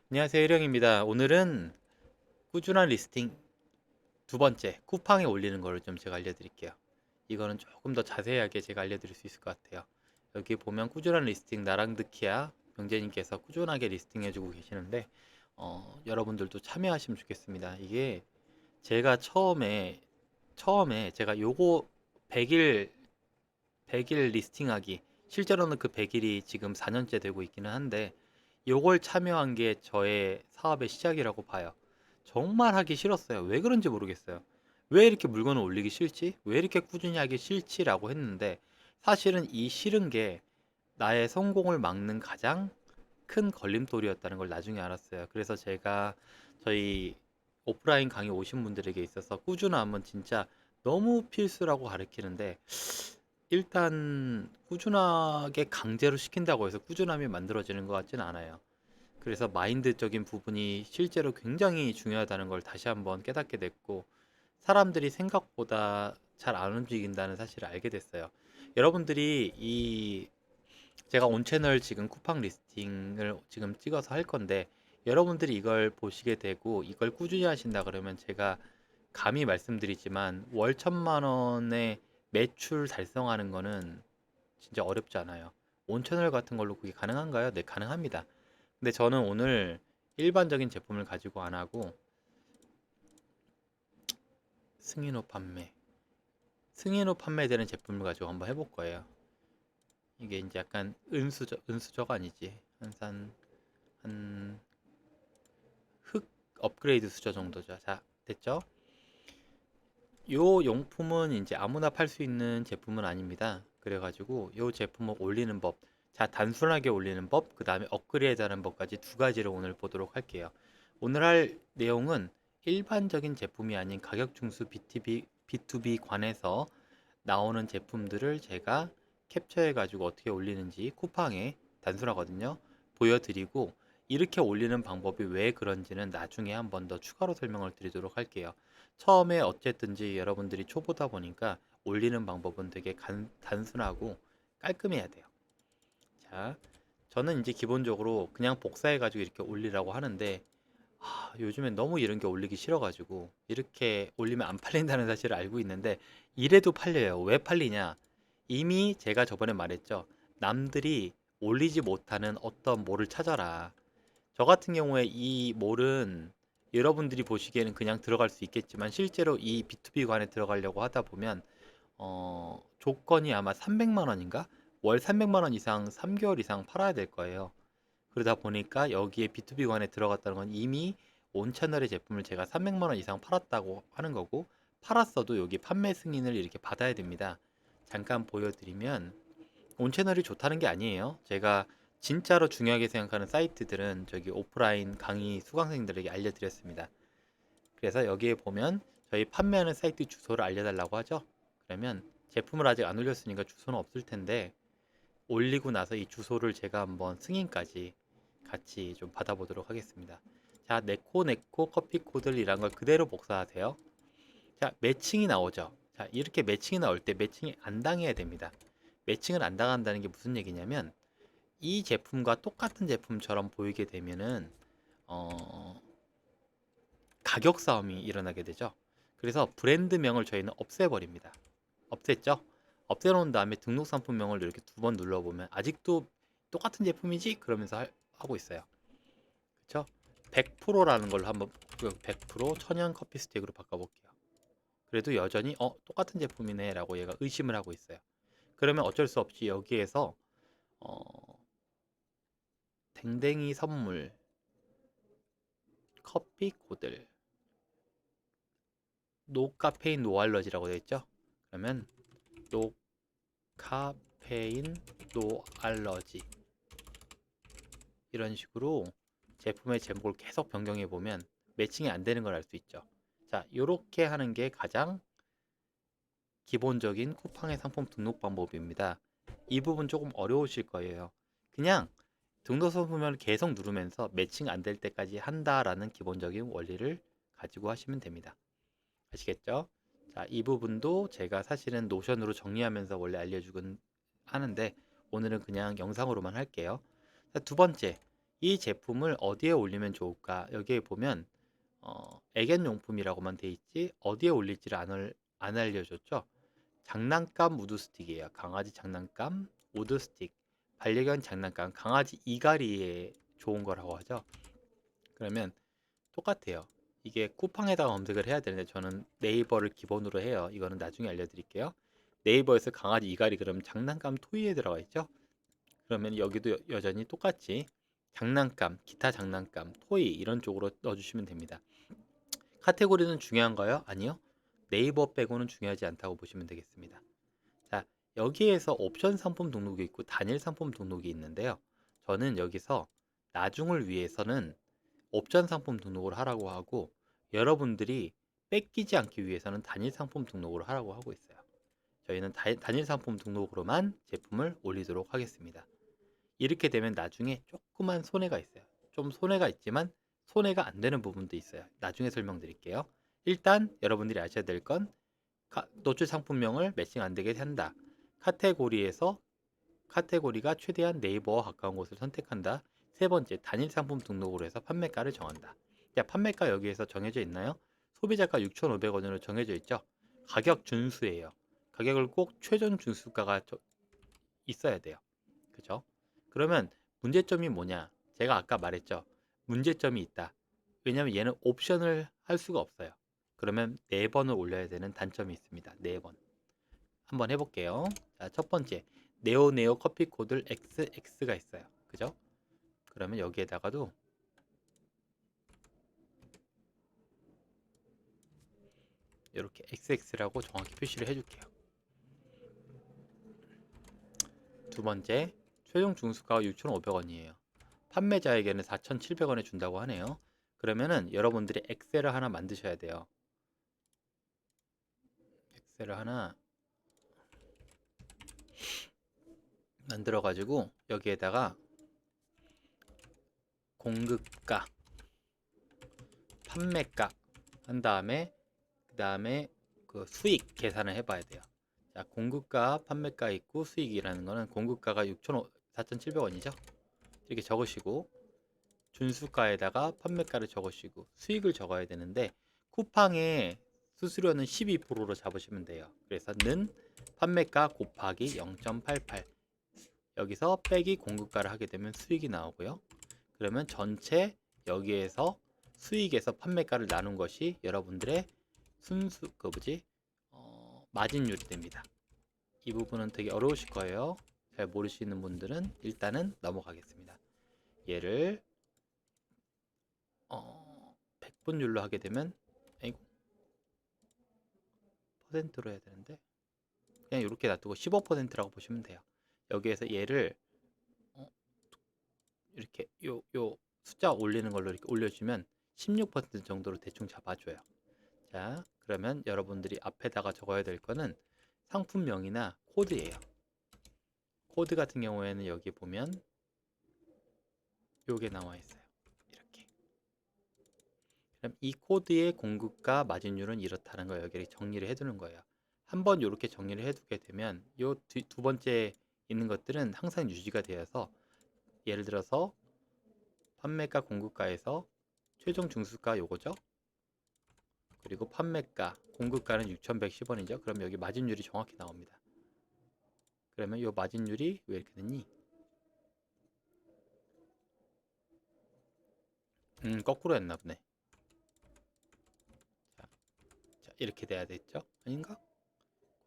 안녕하세요, 일영입니다. 오늘은 꾸준한 리스팅 두 번째 쿠팡에 올리는 거를 좀 제가 알려드릴게요. 이거는 조금 더 자세하게 제가 알려드릴 수 있을 것 같아요. 여기 보면 꾸준한 리스팅 나랑드키아 병재님께서 꾸준하게 리스팅해주고 계시는데 여러분들도 참여하시면 좋겠습니다. 이게 제가 처음에 제가 요거 100일 리스팅하기, 실제로는 그 100일이 지금 4년째 되고 있기는 한데 요걸 참여한 게 저의 사업의 시작이라고 봐요. 정말 하기 싫었어요. 왜 그런지 모르겠어요. 왜 이렇게 물건을 올리기 싫지? 왜 이렇게 꾸준히 하기 싫지라고 했는데, 사실은 이 싫은 게 나의 성공을 막는 가장 큰 걸림돌이었다는 걸 나중에 알았어요. 그래서 제가 저희 오프라인 강의 오신 분들에게 있어서 꾸준함은 진짜 너무 필수라고 가르치는데, 일단 꾸준하게 강제로 시킨다고 해서 꾸준함이 만들어지는 것 같진 않아요. 그래서 마인드적인 부분이 실제로 굉장히 중요하다는 걸 다시 한번 깨닫게 됐고, 사람들이 생각보다 잘 안 움직인다는 사실을 알게 됐어요. 여러분들이 제가 온 채널 지금 쿠팡 리스팅을 지금 찍어서 할 건데, 여러분들이 이걸 보시게 되고 이걸 꾸준히 하신다 그러면 제가 감히 말씀드리지만 월 1,000만 원의 매출 달성하는 거는 진짜 어렵지 않아요. 온 채널 같은 걸로 그게 가능한가요? 네, 가능합니다. 근데 저는 오늘 일반적인 제품을 가지고 안 하고 승인호 판매, 승인호 판매되는 제품을 가지고 한번 해볼 거예요. 이게 이제 약간 은수저가 아니지. 한 흑 업그레이드 수저 정도죠. 자, 됐죠? 요 용품은 이제 아무나 팔 수 있는 제품은 아닙니다. 그래가지고 요 제품을 올리는 법, 자, 단순하게 올리는 법, 그 다음에 업그레이드 하는 법까지 두 가지를 오늘 보도록 할게요. 오늘 할 내용은 일반적인 제품이 아닌 가격 중수 B2B 관에서 나오는 제품들을 제가 캡처해가지고 어떻게 올리는지 쿠팡에 단순하거든요. 보여드리고, 이렇게 올리는 방법이 왜 그런지는 나중에 한 번 더 추가로 설명을 드리도록 할게요. 처음에 어쨌든지 여러분들이 초보다 보니까 올리는 방법은 되게 단순하고 깔끔해야 돼요. 자, 저는 이제 기본적으로 그냥 복사해가지고 이렇게 올리라고 하는데, 요즘엔 너무 이런 게 올리기 싫어가지고 이렇게 올리면 안 팔린다는 사실을 알고 있는데, 이래도 팔려요. 왜 팔리냐? 이미 제가 저번에 말했죠. 남들이 올리지 못하는 어떤 몰을 찾아라. 저 같은 경우에 이 몰은 여러분들이 보시기에는 그냥 들어갈 수 있겠지만, 실제로 이 B2B 관에 들어가려고 하다 보면 조건이 아마 300만 원인가? 월 300만 원 이상 3개월 이상 팔아야 될 거예요. 그러다 보니까 여기에 B2B 관에 들어갔다는 건 이미 온 채널의 제품을 제가 300만 원 이상 팔았다고 하는 거고, 팔았어도 여기 판매 승인을 이렇게 받아야 됩니다. 잠깐 보여드리면, 온 채널이 좋다는 게 아니에요. 제가 진짜로 중요하게 생각하는 사이트들은 저기 오프라인 강의 수강생들에게 알려드렸습니다. 그래서 여기에 보면 저희 판매하는 사이트 주소를 알려달라고 하죠. 그러면 제품을 아직 안 올렸으니까 주소는 없을 텐데, 올리고 나서 이 주소를 제가 한번 승인까지 같이 좀 받아보도록 하겠습니다. 자, 네코 커피 코들이란 걸 그대로 복사하세요. 자, 매칭이 나오죠. 자, 이렇게 매칭이 나올 때 매칭이 안 당해야 됩니다. 매칭을 안 당한다는 게 무슨 얘기냐면, 이 제품과 똑같은 제품처럼 보이게 되면은 어, 가격 싸움이 일어나게 되죠. 그래서 브랜드명을 저희는 없애버립니다. 없앴죠? 없애놓은 다음에 등록 상품명을 이렇게 두 번 눌러보면 아직도 똑같은 제품이지? 그러면서 하고 있어요. 그쵸? 100%라는 걸로 한번 100% 천연 커피 스틱으로 바꿔볼게요. 그래도 여전히 똑같은 제품이네 라고 얘가 의심을 하고 있어요. 그러면 어쩔 수 없이 여기에서 어, 댕댕이 선물 커피 코들 노카페인 노알러지라고 되어 있죠. 그러면 노카페인 노알러지, 이런 식으로 제품의 제목을 계속 변경해 보면 매칭이 안 되는 걸 알 수 있죠. 자, 이렇게 하는 게 가장 기본적인 쿠팡의 상품 등록 방법입니다. 이 부분 조금 어려우실 거예요. 그냥 등록 상품을 계속 누르면서 매칭 안 될 때까지 한다라는 기본적인 원리를 가지고 하시면 됩니다. 아시겠죠? 자, 이 부분도 제가 사실은 노션으로 정리하면서 원래 알려주곤 하는데, 오늘은 그냥 영상으로만 할게요. 자, 두 번째, 이 제품을 어디에 올리면 좋을까? 여기에 보면 애견용품이라고만 돼 있지 어디에 올릴지를 안 알려줬죠. 장난감 우드 스틱이에요. 강아지 장난감 우드 스틱. 반려견 장난감 강아지 이갈이에 좋은 거라고 하죠. 그러면 똑같아요. 이게 쿠팡에다가 검색을 해야 되는데 저는 네이버를 기본으로 해요. 이거는 나중에 알려드릴게요. 네이버에서 강아지 이갈이 그럼 장난감 토이에 들어가 있죠. 그러면 여기도 여전히 똑같이 장난감, 기타 장난감, 토이 이런 쪽으로 넣어주시면 됩니다. 카테고리는 중요한가요? 아니요. 네이버 빼고는 중요하지 않다고 보시면 되겠습니다. 자, 여기에서 옵션 상품 등록이 있고 단일 상품 등록이 있는데요. 저는 여기서 나중을 위해서는 옵션 상품 등록을 하라고 하고 여러분들이 뺏기지 않기 위해서는 단일 상품 등록을 하라고 하고 있어요. 저희는 단일 상품 등록으로만 제품을 올리도록 하겠습니다. 이렇게 되면 나중에 조그만 손해가 있어요. 좀 손해가 있지만 손해가 안 되는 부분도 있어요. 나중에 설명드릴게요. 일단 여러분들이 아셔야 될 건 노출 상품명을 매칭 안 되게 한다. 카테고리에서 카테고리가 최대한 네이버와 가까운 곳을 선택한다. 세 번째, 단일 상품 등록으로 해서 판매가를 정한다. 자, 판매가 여기에서 정해져 있나요? 소비자가 6,500원으로 정해져 있죠. 가격 준수예요. 가격을 꼭 최종 준수가가 있어야 돼요. 그죠? 그러면 문제점이 뭐냐? 제가 아까 말했죠. 문제점이 있다. 왜냐하면 얘는 옵션을 할 수가 없어요. 그러면 4번을 올려야 되는 단점이 있습니다. 4번. 한번 해볼게요. 자, 첫 번째, 네오네오 커피 코드 XX가 있어요. 그죠? 그러면 여기에다가도 이렇게 XX라고 정확히 표시를 해줄게요. 두 번째, 최종 중수가가 6,500원이에요. 판매자에게는 4,700원에 준다고 하네요. 그러면은 여러분들이 엑셀을 하나 만드셔야 돼요. 엑셀을 하나 만들어 가지고 여기에다가 공급가, 판매가 한 다음에 그 다음에 그 수익 계산을 해봐야 돼요. 자, 공급가, 판매가 있고 수익이라는 거는 공급가가 4,700원이죠. 이렇게 적으시고 준수가에다가 판매가를 적으시고 수익을 적어야 되는데 쿠팡의 수수료는 12%로 잡으시면 돼요. 그래서 는 판매가 곱하기 0.88 여기서 빼기 공급가를 하게 되면 수익이 나오고요. 그러면 전체 여기에서 수익에서 판매가를 나눈 것이 여러분들의 순수 마진율이 됩니다. 이 부분은 되게 어려우실 거예요. 잘 모르시는 분들은 일단은 넘어가겠습니다. 얘를 100분율로 하게 되면 아이고, 퍼센트로 해야 되는데 그냥 이렇게 놔두고 15%라고 보시면 돼요. 여기에서 얘를 이렇게 요 숫자 올리는 걸로 이렇게 올려주면 16% 정도로 대충 잡아줘요. 자, 그러면 여러분들이 앞에다가 적어야 될 거는 상품명이나 코드예요. 코드 같은 경우에는 여기 보면 요게 나와 있어요. 이렇게. 그럼 이 코드의 공급가 마진율은 이렇다는 거 여기 정리를 해두는 거예요. 한번 이렇게 정리를 해두게 되면 요 두 번째 있는 것들은 항상 유지가 되어서 예를 들어서 판매가 공급가에서 최종 중수가 요거죠. 그리고 판매가 공급가는 6,110원이죠. 그럼 여기 마진율이 정확히 나옵니다. 그러면 요 마진율이 왜 이렇게 됐니? 거꾸로 했나 보네. 자, 이렇게 돼야 됐죠? 아닌가?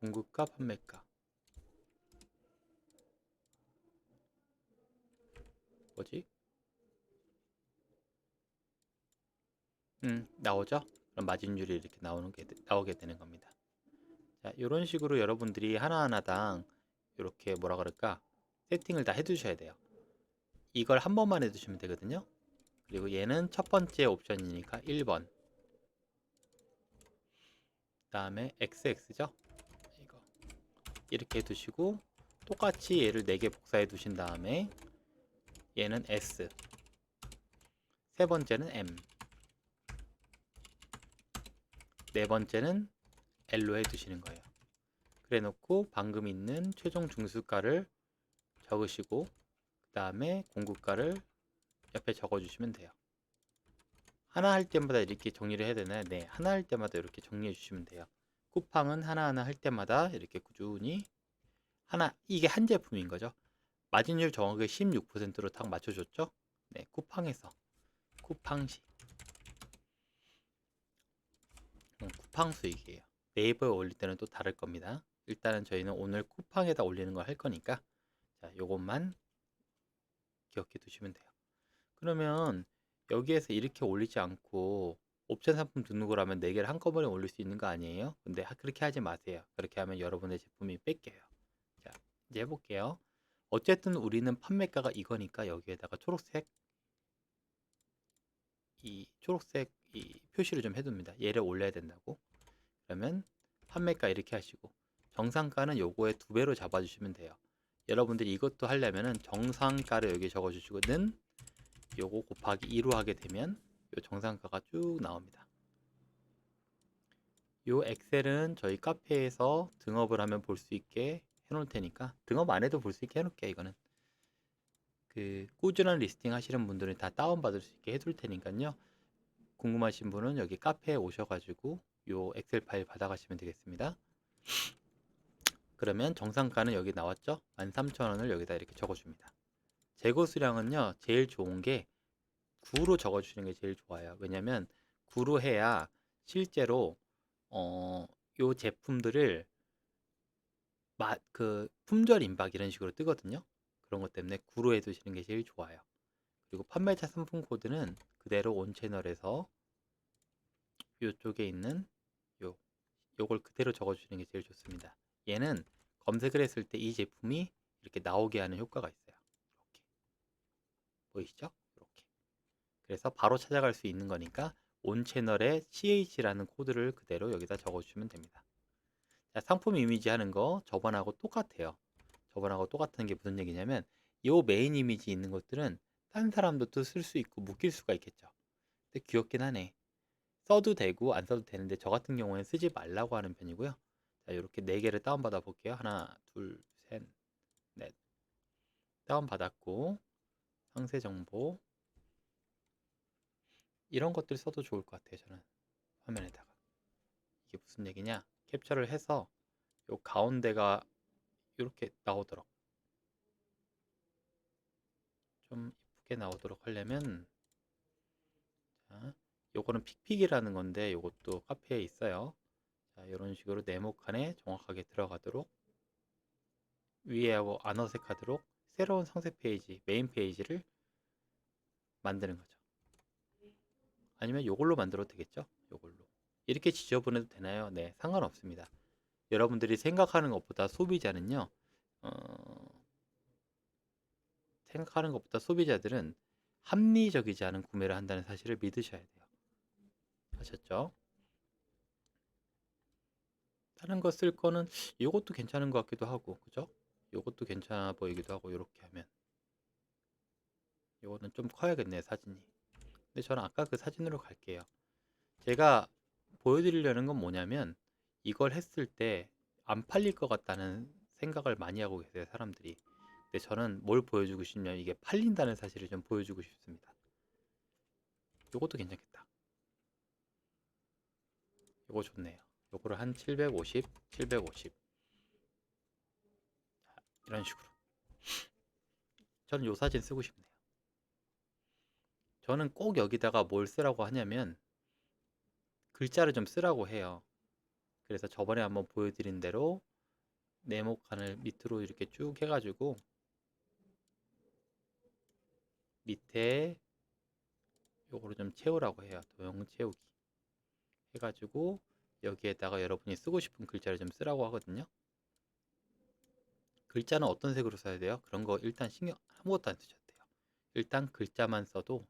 공급가, 판매가. 뭐지? 나오죠? 그럼 마진율이 이렇게 나오게 되는 겁니다. 자, 이런 식으로 여러분들이 하나하나당 이렇게 뭐라 그럴까? 세팅을 다 해두셔야 돼요. 이걸 한 번만 해두시면 되거든요. 그리고 얘는 첫 번째 옵션이니까 1번. 그 다음에 XX죠? 이거. 이렇게 해두시고 똑같이 얘를 4개 복사해 두신 다음에 얘는 S. 세 번째는 M. 네 번째는 L로 해두시는 거예요. 그래 놓고 방금 있는 최종 중수가를 적으시고 그 다음에 공급가를 옆에 적어주시면 돼요. 하나 할 때마다 이렇게 정리를 해야 되나요? 네, 하나 할 때마다 이렇게 정리해 주시면 돼요. 쿠팡은 하나하나 할 때마다 이렇게 꾸준히 하나, 이게 한 제품인 거죠. 마진율 정확하게 16%로 딱 맞춰줬죠. 네, 쿠팡에서 쿠팡시 쿠팡 수익이에요. 네이버에 올릴 때는 또 다를 겁니다. 일단은 저희는 오늘 쿠팡에다 올리는 걸 할 거니까 자, 요것만 기억해 두시면 돼요. 그러면 여기에서 이렇게 올리지 않고 옵션 상품 등록을 하면 4개를 한꺼번에 올릴 수 있는 거 아니에요? 근데 그렇게 하지 마세요. 그렇게 하면 여러분의 제품이 뺏겨요. 자, 이제 해볼게요. 어쨌든 우리는 판매가가 이거니까 여기에다가 초록색 이 표시를 좀 해둡니다. 얘를 올려야 된다고. 그러면 판매가 이렇게 하시고 정상가는 요거의 2배로 잡아주시면 돼요. 여러분들이 이것도 하려면은 정상가를 여기 적어주시고는 요거 곱하기 2로 하게 되면 요 정상가가 쭉 나옵니다. 요 엑셀은 저희 카페에서 등업을 하면 볼 수 있게 해놓을 테니까 등업 안 해도 볼 수 있게 해놓을게요. 이거는 그 꾸준한 리스팅 하시는 분들은 다 다운받을 수 있게 해둘 테니까요. 궁금하신 분은 여기 카페에 오셔가지고 요 엑셀 파일 받아가시면 되겠습니다. 그러면 정상가는 여기 나왔죠? 13,000원을 여기다 이렇게 적어줍니다. 재고 수량은요, 제일 좋은 게 9로 적어주시는 게 제일 좋아요. 왜냐면 9로 해야 실제로 요 제품들을 그 품절 임박 이런 식으로 뜨거든요. 그런 것 때문에 9로 해두시는 게 제일 좋아요. 그리고 판매자 상품 코드는 그대로 온 채널에서 요쪽에 있는 요걸 그대로 적어주시는 게 제일 좋습니다. 얘는 검색을 했을 때 이 제품이 이렇게 나오게 하는 효과가 있어요. 이렇게 보이시죠? 이렇게. 그래서 바로 찾아갈 수 있는 거니까 온 채널에 CH라는 코드를 그대로 여기다 적어주시면 됩니다. 자, 상품 이미지 하는 거 저번하고 똑같아요. 저번하고 똑같은 게 무슨 얘기냐면 이 메인 이미지 있는 것들은 딴 사람도 또 쓸 수 있고 묶일 수가 있겠죠. 근데 귀엽긴 하네. 써도 되고 안 써도 되는데 저 같은 경우에는 쓰지 말라고 하는 편이고요. 자, 이렇게 4개를 다운받아 볼게요. 하나, 둘, 셋, 넷. 다운받았고 상세 정보 이런 것들 써도 좋을 것 같아요. 저는 화면에다가 이게 무슨 얘기냐? 캡처를 해서 요 가운데가 이렇게 나오도록 좀 이쁘게 나오도록 하려면 자, 요거는 픽픽이라는 건데 요것도 카페에 있어요. 자, 이런 식으로 네모칸에 정확하게 들어가도록 위에하고 안 어색하도록 새로운 상세 페이지, 메인 페이지를 만드는 거죠. 아니면 요걸로 만들어도 되겠죠? 요걸로. 이렇게 지저분해도 되나요? 네, 상관없습니다. 여러분들이 생각하는 것보다 소비자는요, 생각하는 것보다 소비자들은 합리적이지 않은 구매를 한다는 사실을 믿으셔야 돼요. 아셨죠? 다른 거 쓸 거는 이것도 괜찮은 것 같기도 하고, 그죠? 이것도 괜찮아 보이기도 하고, 이렇게 하면. 이거는 좀 커야겠네요, 사진이. 근데 저는 아까 그 사진으로 갈게요. 제가 보여드리려는 건 뭐냐면, 이걸 했을 때 안 팔릴 것 같다는 생각을 많이 하고 계세요, 사람들이. 근데 저는 뭘 보여주고 싶냐면, 이게 팔린다는 사실을 좀 보여주고 싶습니다. 이것도 괜찮겠다. 이거 좋네요. 요거를 한 750, 750 이런 식으로. 저는 요 사진 쓰고 싶네요. 저는 꼭 여기다가 뭘 쓰라고 하냐면 글자를 좀 쓰라고 해요. 그래서 저번에 한번 보여드린 대로 네모칸을 밑으로 이렇게 쭉 해가지고 밑에 요거를 좀 채우라고 해요. 도형 채우기 해가지고 여기에다가 여러분이 쓰고 싶은 글자를 좀 쓰라고 하거든요. 글자는 어떤 색으로 써야 돼요? 그런 거 일단 신경 아무것도 안 쓰셔도 돼요. 일단 글자만 써도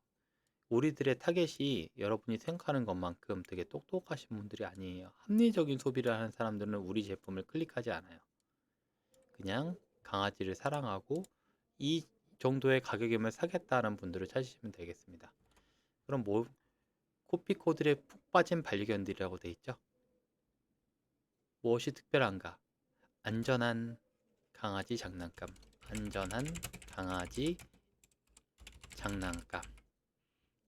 우리들의 타겟이 여러분이 생각하는 것만큼 되게 똑똑하신 분들이 아니에요. 합리적인 소비를 하는 사람들은 우리 제품을 클릭하지 않아요. 그냥 강아지를 사랑하고 이 정도의 가격이면 사겠다는 분들을 찾으시면 되겠습니다. 그럼 뭐 코피 코드에 푹 빠진 반려견들이라고 돼 있죠? 무엇이 특별한가? 안전한 강아지 장난감, 안전한 강아지 장난감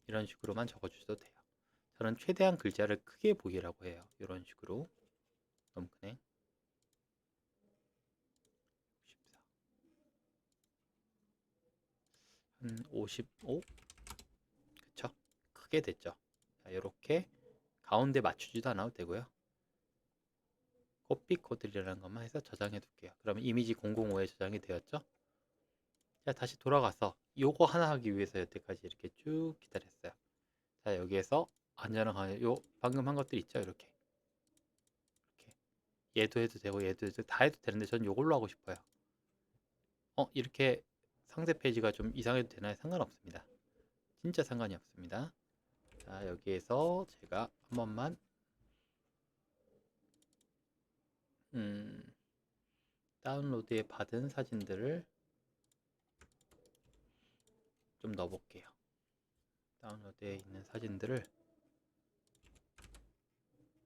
이런 식으로만 적어주셔도 돼요. 저는 최대한 글자를 크게 보이라고 해요. 이런 식으로. 너무 크네. 64. 한 55? 그쵸? 크게 됐죠. 자, 이렇게 가운데 맞추지도 않아도 되고요. 코피 코드리라는 것만 해서 저장해 둘게요. 그러면 이미지 005에 저장이 되었죠? 자, 다시 돌아가서 요거 하나 하기 위해서 여태까지 이렇게 쭉 기다렸어요. 자, 여기에서 안전한 강의 요 방금 한 것들 있죠? 이렇게 얘도 해도 되고 얘도 해도 다 해도 되는데 전 요걸로 하고 싶어요. 이렇게 상세 페이지가 좀 이상해도 되나요? 상관없습니다. 진짜 상관이 없습니다. 자, 여기에서 제가 한 번만 다운로드에 받은 사진들을 좀 넣어볼게요. 다운로드에 있는 사진들을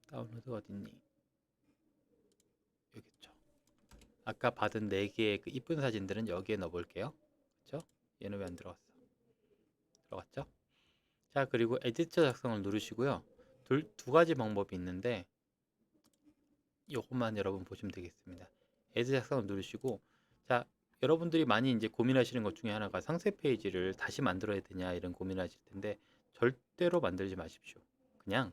다운로드 어딨니? 여기 있죠. 아까 받은 4개의 그 이쁜 사진들은 여기에 넣어볼게요. 그렇죠? 얘는 왜 안 들어갔어? 들어갔죠? 자, 그리고 에디터 작성을 누르시고요. 두 가지 방법이 있는데 이것만 여러분 보시면 되겠습니다. 에디터 작성을 누르시고, 자, 여러분들이 많이 이제 고민하시는 것 중에 하나가 상세 페이지를 다시 만들어야 되냐 이런 고민하실 텐데 절대로 만들지 마십시오. 그냥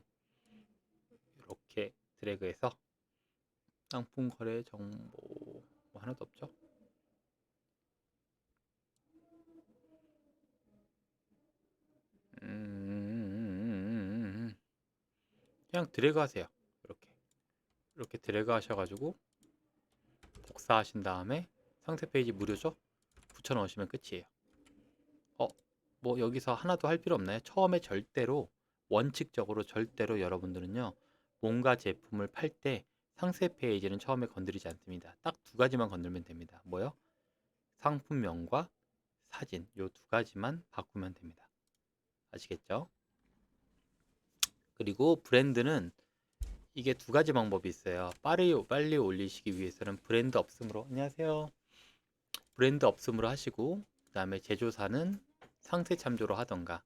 이렇게 드래그해서 상품 거래 정보 뭐 하나도 없죠? 그냥 드래그 하세요. 이렇게 드래그 하셔가지고 복사하신 다음에 상세 페이지 무료죠? 붙여 넣으시면 끝이에요. 뭐 여기서 하나도 할 필요 없나요? 처음에 절대로 원칙적으로 절대로 여러분들은요 뭔가 제품을 팔 때 상세 페이지는 처음에 건드리지 않습니다. 딱 두 가지만 건들면 됩니다. 뭐요? 상품명과 사진 요 두 가지만 바꾸면 됩니다. 아시겠죠? 그리고 브랜드는 이게 두 가지 방법이 있어요. 빨리 올리시기 위해서는 브랜드 없음으로 안녕하세요. 브랜드 없음으로 하시고 그 다음에 제조사는 상세 참조로 하던가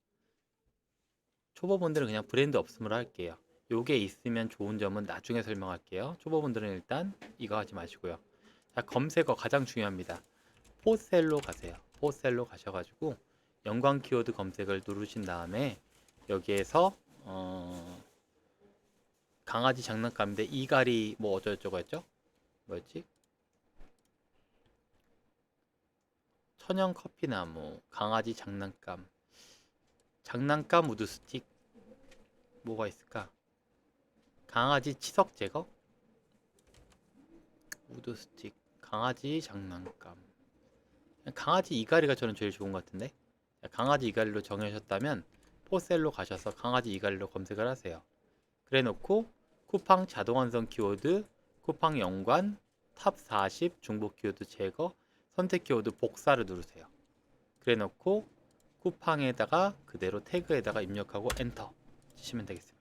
초보분들은 그냥 브랜드 없음으로 할게요. 요게 있으면 좋은 점은 나중에 설명할게요. 초보분들은 일단 이거 하지 마시고요. 자, 검색어 가장 중요합니다. 포셀로 가세요. 포셀로 가셔가지고 연관 키워드 검색을 누르신 다음에 여기에서 강아지 장난감인데 이갈이 뭐 어쩌고저쩌고 했죠? 뭐였지? 천연 커피나무, 강아지 장난감 우드 스틱 뭐가 있을까? 강아지 치석 제거? 우드 스틱, 강아지 장난감. 강아지 이갈이가 저는 제일 좋은 것 같은데. 강아지 이갈이로 정하셨다면 포셀로 가셔서 강아지 이갈이로 검색을 하세요. 그래 놓고 쿠팡 자동 완성 키워드, 쿠팡 연관, 탑 40 중복 키워드 제거, 선택 키워드 복사를 누르세요. 그래 놓고 쿠팡에다가 그대로 태그에다가 입력하고 엔터 치시면 되겠습니다.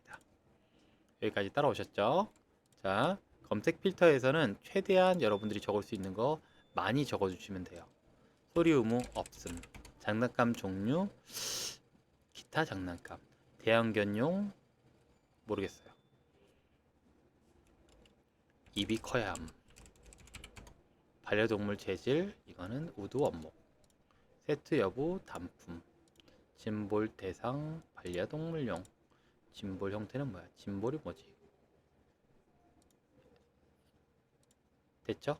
여기까지 따라오셨죠? 자, 검색 필터에서는 최대한 여러분들이 적을 수 있는 거 많이 적어주시면 돼요. 소리 의무 없음, 장난감 종류, 기타 장난감, 대형견용 모르겠어요. 입이 커야 함, 반려동물 재질 이거는 우드 원목, 세트 여부 단품, 짐볼 대상 반려동물용. 짐볼 형태는 뭐야? 짐볼이 뭐지? 됐죠?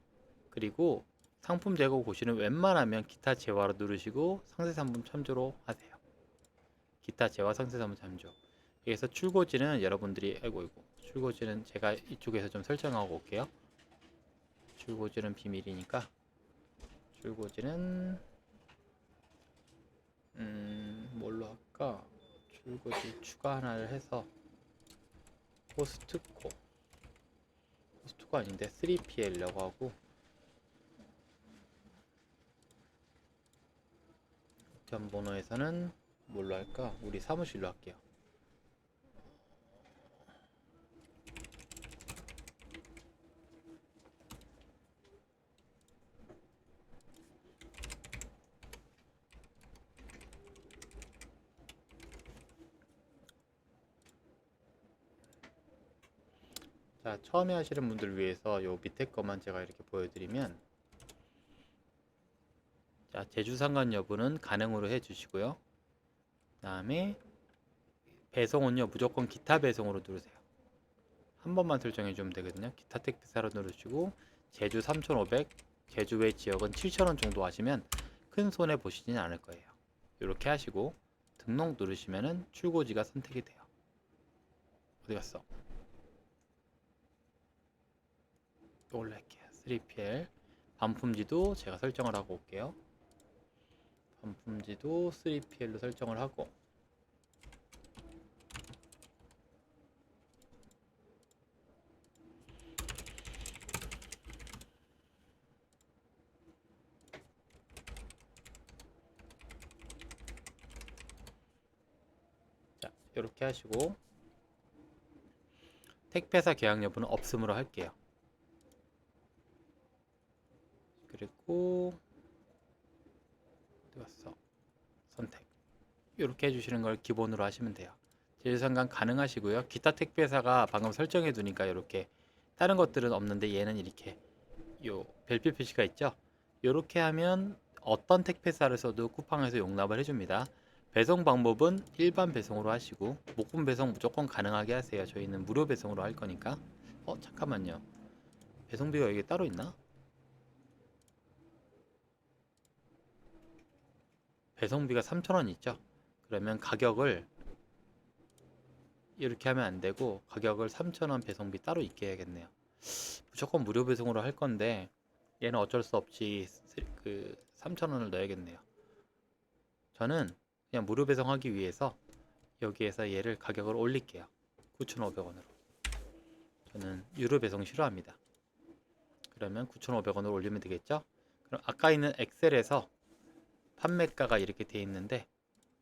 그리고 상품 제거 보시는 웬만하면 기타 재화로 누르시고 상세 상품 참조로 하세요. 기타 재화 상세 상품 참조. 여기서 출고지는 여러분들이 아이고 출고지는 제가 이쪽에서 좀 설정하고 올게요. 출고지는 비밀이니까 출고지는 뭘로 할까? 출고지 추가 하나를 해서 포스트코 아닌데 3PL이라고 하고 전번호에서는 뭘로 할까? 우리 사무실로 할게요. 자, 처음에 하시는 분들 위해서 요 밑에 것만 제가 이렇게 보여드리면, 자, 제주 상관 여부는 가능으로 해주시고요. 다음에 배송은요 무조건 기타 배송으로 누르세요. 한 번만 설정해 주면 되거든요. 기타 택배사로 누르시고 제주 3,500, 제주 외 지역은 7,000원 정도 하시면 큰 손해 보시지는 않을 거예요. 이렇게 하시고 등록 누르시면은 출고지가 선택이 돼요. 어디 갔어? 이걸로 할게요. 3PL 반품지도 제가 설정을 하고 올게요. 반품지도 3PL로 설정을 하고, 자, 이렇게 하시고 택배사 계약 여부는 없음으로 할게요. 그리고 어디 갔어? 선택. 이렇게 해주시는 걸 기본으로 하시면 돼요. 제휴상관 가능하시고요. 기타 택배사가 방금 설정해 두니까 이렇게, 다른 것들은 없는데 얘는 이렇게 요 별표 표시가 있죠. 이렇게 하면 어떤 택배사를 써도 쿠팡에서 용납을 해줍니다. 배송 방법은 일반 배송으로 하시고 목금 배송 무조건 가능하게 하세요. 저희는 무료 배송으로 할 거니까. 잠깐만요. 배송비가 여기 따로 있나? 배송비가 3,000원 있죠. 그러면 가격을 이렇게 하면 안 되고 가격을 3,000원 배송비 따로 있게 해야겠네요. 무조건 무료 배송으로 할 건데 얘는 어쩔 수 없이 그 3,000원을 넣어야겠네요. 저는 그냥 무료 배송하기 위해서 여기에서 얘를 가격을 올릴게요. 9,500원으로. 저는 유료 배송 싫어합니다. 그러면 9,500원으로 올리면 되겠죠? 그럼 아까 있는 엑셀에서 판매가가 이렇게 돼 있는데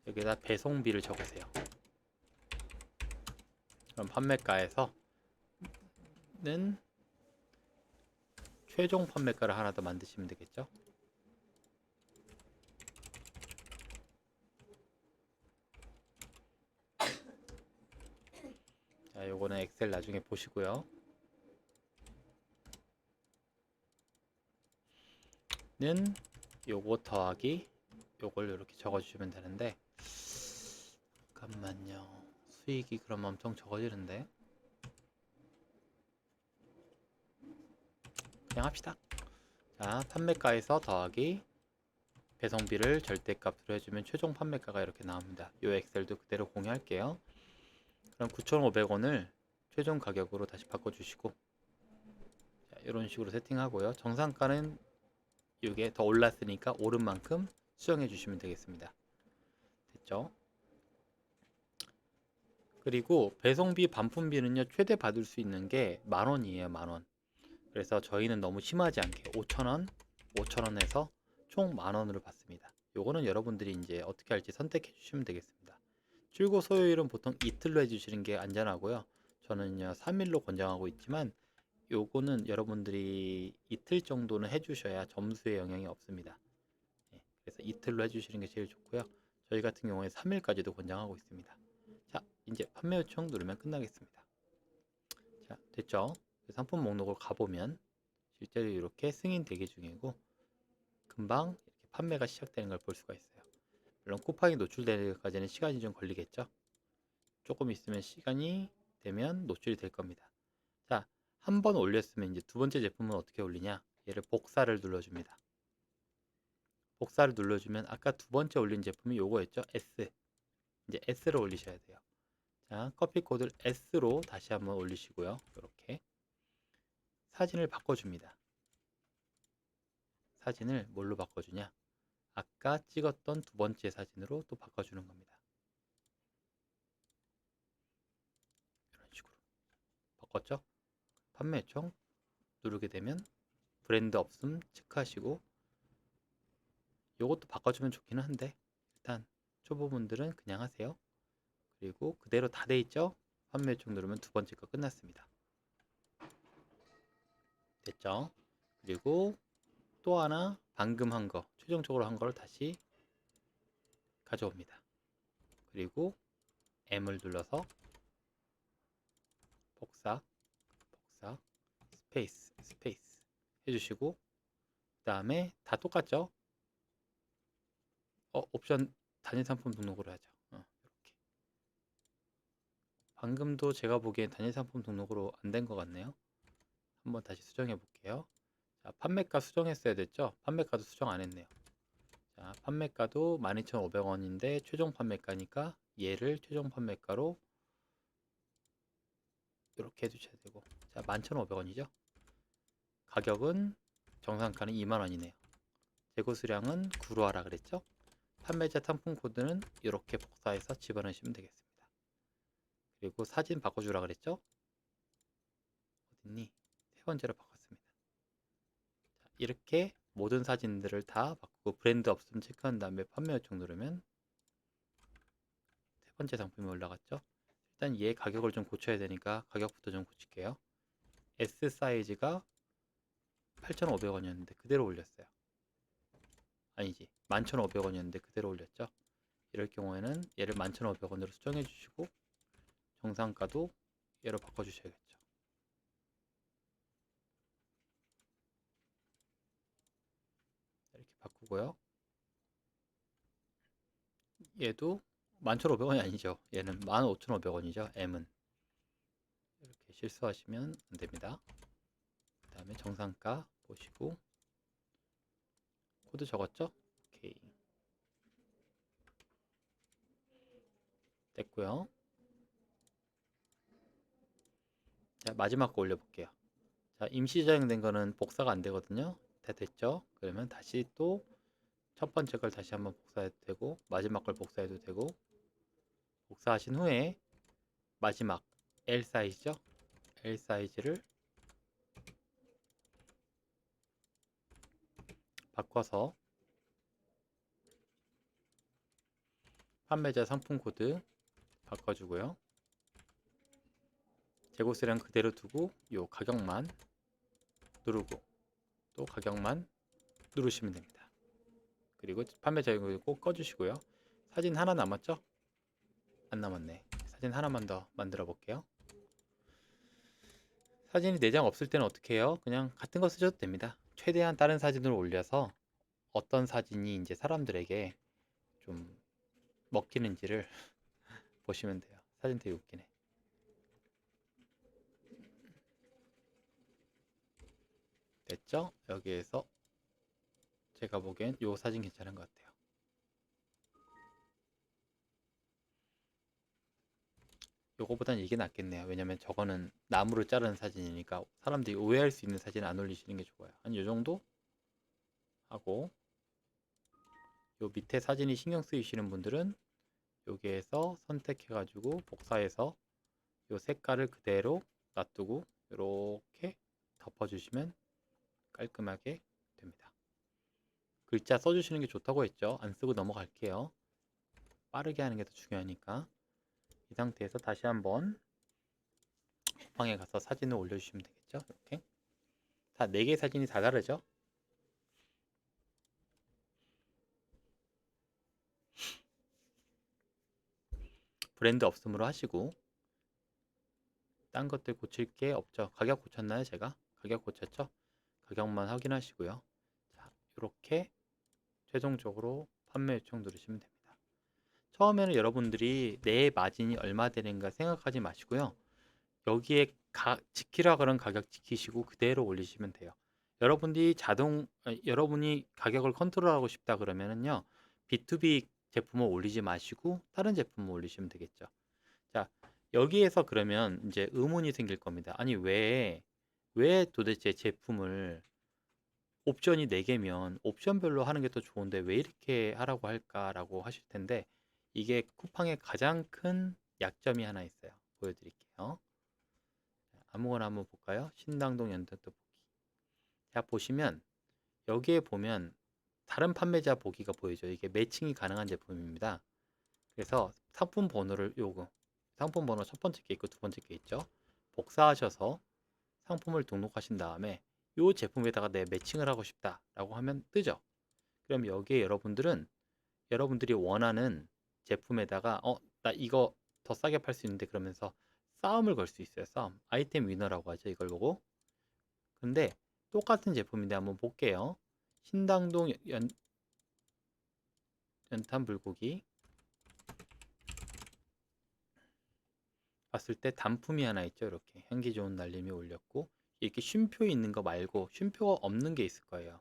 여기다 배송비를 적으세요. 그럼 판매가에서는 최종 판매가를 하나 더 만드시면 되겠죠? 자, 요거는 엑셀 나중에 보시고요. 는 요거 더하기 요걸 이렇게 적어주시면 되는데, 잠깐만요. 수익이 그럼 엄청 적어지는데 그냥 합시다. 자, 판매가에서 더하기 배송비를 절대값으로 해주면 최종 판매가가 이렇게 나옵니다. 요 엑셀도 그대로 공유할게요. 그럼 9,500원을 최종 가격으로 다시 바꿔주시고, 자, 이런 식으로 세팅하고요. 정상가는 이게 더 올랐으니까 오른 만큼 수정해 주시면 되겠습니다. 됐죠? 그리고 배송비 반품비는요 최대 받을 수 있는 게 10,000원이에요. 10,000원. 그래서 저희는 너무 심하지 않게 5,000원, 5,000원에서 총 10,000원으로 받습니다. 요거는 여러분들이 이제 어떻게 할지 선택해 주시면 되겠습니다. 출고 소요일은 보통 이틀로 해주시는 게 안전하고요. 저는요 3일로 권장하고 있지만 요거는 여러분들이 이틀 정도는 해주셔야 점수에 영향이 없습니다. 그래서 이틀로 해주시는 게 제일 좋고요. 저희 같은 경우에 3일까지도 권장하고 있습니다. 자, 이제 판매 요청 누르면 끝나겠습니다. 자, 됐죠? 상품 목록을 가보면 실제로 이렇게 승인 대기 중이고 금방 이렇게 판매가 시작되는 걸 볼 수가 있어요. 물론 쿠팡이 노출되기까지는 시간이 좀 걸리겠죠? 조금 있으면 시간이 되면 노출이 될 겁니다. 자, 한 번 올렸으면 이제 두 번째 제품은 어떻게 올리냐? 얘를 복사를 눌러줍니다. 복사를 눌러주면 아까 두 번째 올린 제품이 요거였죠? S. 이제 S를 올리셔야 돼요. 자, 커피 코드를 S로 다시 한번 올리시고요. 이렇게 사진을 바꿔줍니다. 사진을 뭘로 바꿔주냐? 아까 찍었던 두 번째 사진으로 또 바꿔주는 겁니다. 이런 식으로 바꿨죠? 판매 요청 누르게 되면 브랜드 없음 체크하시고, 요것도 바꿔주면 좋기는 한데 일단 초보분들은 그냥 하세요. 그리고 그대로 다 돼 있죠? 판매 요청 누르면 두 번째 거 끝났습니다. 됐죠? 그리고 또 하나 방금 한 거, 최종적으로 한 거를 다시 가져옵니다. 그리고 M을 눌러서 복사, 스페이스 해주시고, 그 다음에 다 똑같죠? 옵션 단일 상품 등록으로 하죠. 이렇게. 방금도 제가 보기엔 단일 상품 등록으로 안 된 것 같네요. 한번 다시 수정해 볼게요. 자, 판매가 수정했어야 됐죠? 판매가도 수정 안 했네요. 자, 판매가도 12,500원인데 최종 판매가니까 얘를 최종 판매가로 이렇게 해주셔야 되고, 자, 11,500원이죠? 가격은 정상가는 2만원이네요. 재고 수량은 9로 하라 그랬죠? 판매자 상품 코드는 이렇게 복사해서 집어넣으시면 되겠습니다. 그리고 사진 바꿔주라 그랬죠? 어딨니? 세 번째로 바꿨습니다. 자, 이렇게 모든 사진들을 다 바꾸고 브랜드 없음 체크한 다음에 판매 요청 누르면 세 번째 상품이 올라갔죠? 일단 얘 가격을 좀 고쳐야 되니까 가격부터 좀 고칠게요. S 사이즈가 8,500원이었는데 그대로 올렸어요. 아니지, 11,500원이었는데 그대로 올렸죠. 이럴 경우에는 얘를 11,500원으로 수정해 주시고 정상가도 얘로 바꿔 주셔야겠죠. 이렇게 바꾸고요. 얘도 11,500원이 아니죠. 얘는 15,500원이죠. M은 이렇게 실수하시면 안 됩니다. 그 다음에 정상가 보시고 코드 적었죠? 오케이. 됐고요. 자, 마지막 거 올려볼게요. 자, 임시 저장된 거는 복사가 안 되거든요. 다 됐죠? 그러면 다시 또 첫 번째 걸 다시 한번 복사해도 되고 마지막 걸 복사해도 되고, 복사하신 후에 마지막 L 사이즈죠? L 사이즈를 바꿔서 판매자 상품 코드 바꿔주고요. 재고 수량 그대로 두고 요 가격만 누르고 또 가격만 누르시면 됩니다. 그리고 판매자 이거 꼭 꺼주시고요. 사진 하나 남았죠? 안 남았네. 사진 하나만 더 만들어 볼게요. 사진이 4장 없을 때는 어떻게 해요? 그냥 같은 거 쓰셔도 됩니다. 최대한 다른 사진을 올려서 어떤 사진이 이제 사람들에게 좀 먹히는지를 보시면 돼요. 사진 되게 웃기네. 됐죠? 여기에서 제가 보기엔 요 사진 괜찮은 것 같아요. 요거보단 이게 낫겠네요. 왜냐면 저거는 나무를 자르는 사진이니까 사람들이 오해할 수 있는 사진을 안 올리시는 게 좋아요. 한 요 정도 하고, 요 밑에 사진이 신경 쓰이시는 분들은 여기에서 선택해 가지고 복사해서 요 색깔을 그대로 놔두고 이렇게 덮어주시면 깔끔하게 됩니다. 글자 써주시는 게 좋다고 했죠. 안 쓰고 넘어갈게요. 빠르게 하는 게 더 중요하니까. 이 상태에서 다시 한번 쿠팡에 가서 사진을 올려주시면 되겠죠. 이렇게 다 4개 사진이 다 다르죠. 브랜드 없음으로 하시고, 딴 것들 고칠 게 없죠. 가격 고쳤나요? 제가 가격 고쳤죠. 가격만 확인하시고요. 자, 이렇게 최종적으로 판매 요청 누르시면 됩니다. 처음에는 여러분들이 내 마진이 얼마 되는가 생각하지 마시고요. 여기에 지키라 그런 가격 지키시고 그대로 올리시면 돼요. 여러분이 가격을 컨트롤하고 싶다 그러면은요, B2B 제품을 올리지 마시고 다른 제품을 올리시면 되겠죠. 자, 여기에서 그러면 이제 의문이 생길 겁니다. 아니, 왜 도대체 제품을 옵션이 4개면 옵션별로 하는 게 더 좋은데 왜 이렇게 하라고 할까라고 하실 텐데, 이게 쿠팡의 가장 큰 약점이 하나 있어요. 보여드릴게요. 아무거나 한번 볼까요? 신당동 연탄 떡볶이. 자, 보시면 여기에 보면 다른 판매자 보기가 보이죠. 이게 매칭이 가능한 제품입니다. 그래서 상품 번호를 상품 번호 첫 번째 게 있고 두 번째 게 있죠. 복사하셔서 상품을 등록하신 다음에 이 제품에다가 내 매칭을 하고 싶다라고 하면 뜨죠. 그럼 여기에 여러분들이 원하는 제품에다가 나 이거 더 싸게 팔 수 있는데 그러면서 싸움을 걸 수 있어요. 싸움. 아이템 위너라고 하죠. 이걸 보고 근데 똑같은 제품인데 한번 볼게요. 신당동 연탄 불고기 봤을 때 단품이 하나 있죠. 이렇게 향기 좋은 날림이 올렸고, 이렇게 쉼표 있는 거 말고 쉼표가 없는 게 있을 거예요.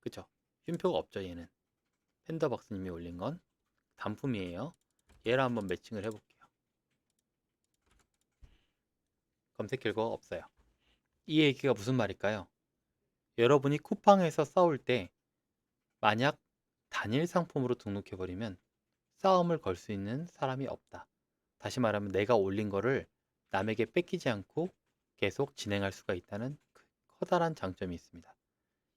그쵸? 쉼표가 없죠. 얘는 팬더박스님이 올린 건 단품이에요. 얘를 한번 매칭을 해볼게요. 검색 결과가 없어요. 이 얘기가 무슨 말일까요? 여러분이 쿠팡에서 싸울 때 만약 단일 상품으로 등록해버리면 싸움을 걸 수 있는 사람이 없다. 다시 말하면 내가 올린 거를 남에게 뺏기지 않고 계속 진행할 수가 있다는 커다란 장점이 있습니다.